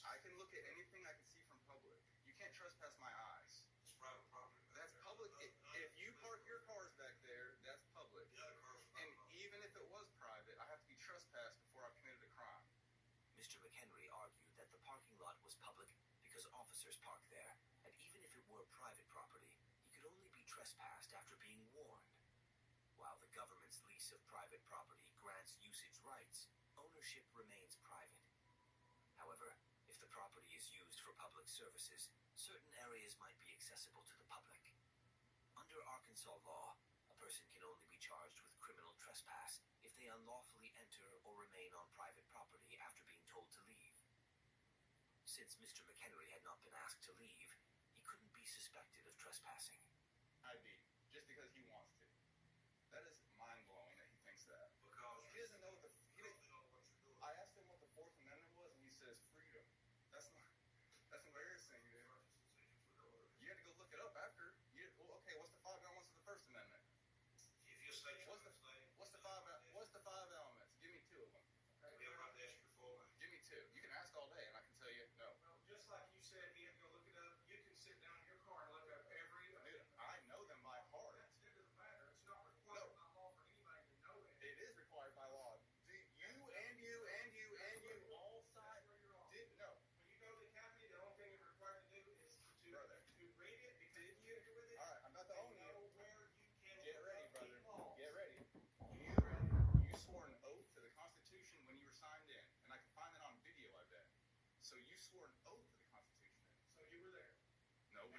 Speaker 15: I can look at anything I can see from public. You can't trespass my eyes. It's private property. That's public. If you park your cars back there, that's public. And even if it was private, I have to be trespassed before I've committed a crime.
Speaker 11: Mr. McHenry argued that the parking lot was public because officers parked there, and even if it were private property, he could only be trespassed after being warned. While the government's lease of private property grants usage rights, ownership remains private. However, if the property is used for public services, certain areas might be accessible to the public. Under Arkansas law, a person can only be charged with criminal trespass if they unlawfully enter or remain on private property after being told to leave. Since Mr. McHenry had not been asked to leave, he couldn't be suspected of trespassing.
Speaker 15: I'd be, just because he wants to. That is mind-blowing that he thinks that. Because he doesn't know what I asked him what the Fourth Amendment was, and he says freedom. That's embarrassing, dude. You had to go look it up after. Okay, what's the 5 elements of the First Amendment? If you state what's the five elements? Give me 2 of them. Give me 2. You can ask all day, and I can tell you no. Well, just like you said, he had to go look it up. You can sit down in your car and look up every. Dude, I know them by heart. It doesn't matter. It's not required by law for anybody to know it. It is required by law. You all side. Did no. When you go to the academy, the only thing you're required to do is to read it. Did you? All right, I'm about to own you. Get ready, brother. Get ready. You swore an oath to the Constitution when you were signed in, and I can find that on video, I bet. So you swore an oath to the Constitution. So you were there. No, but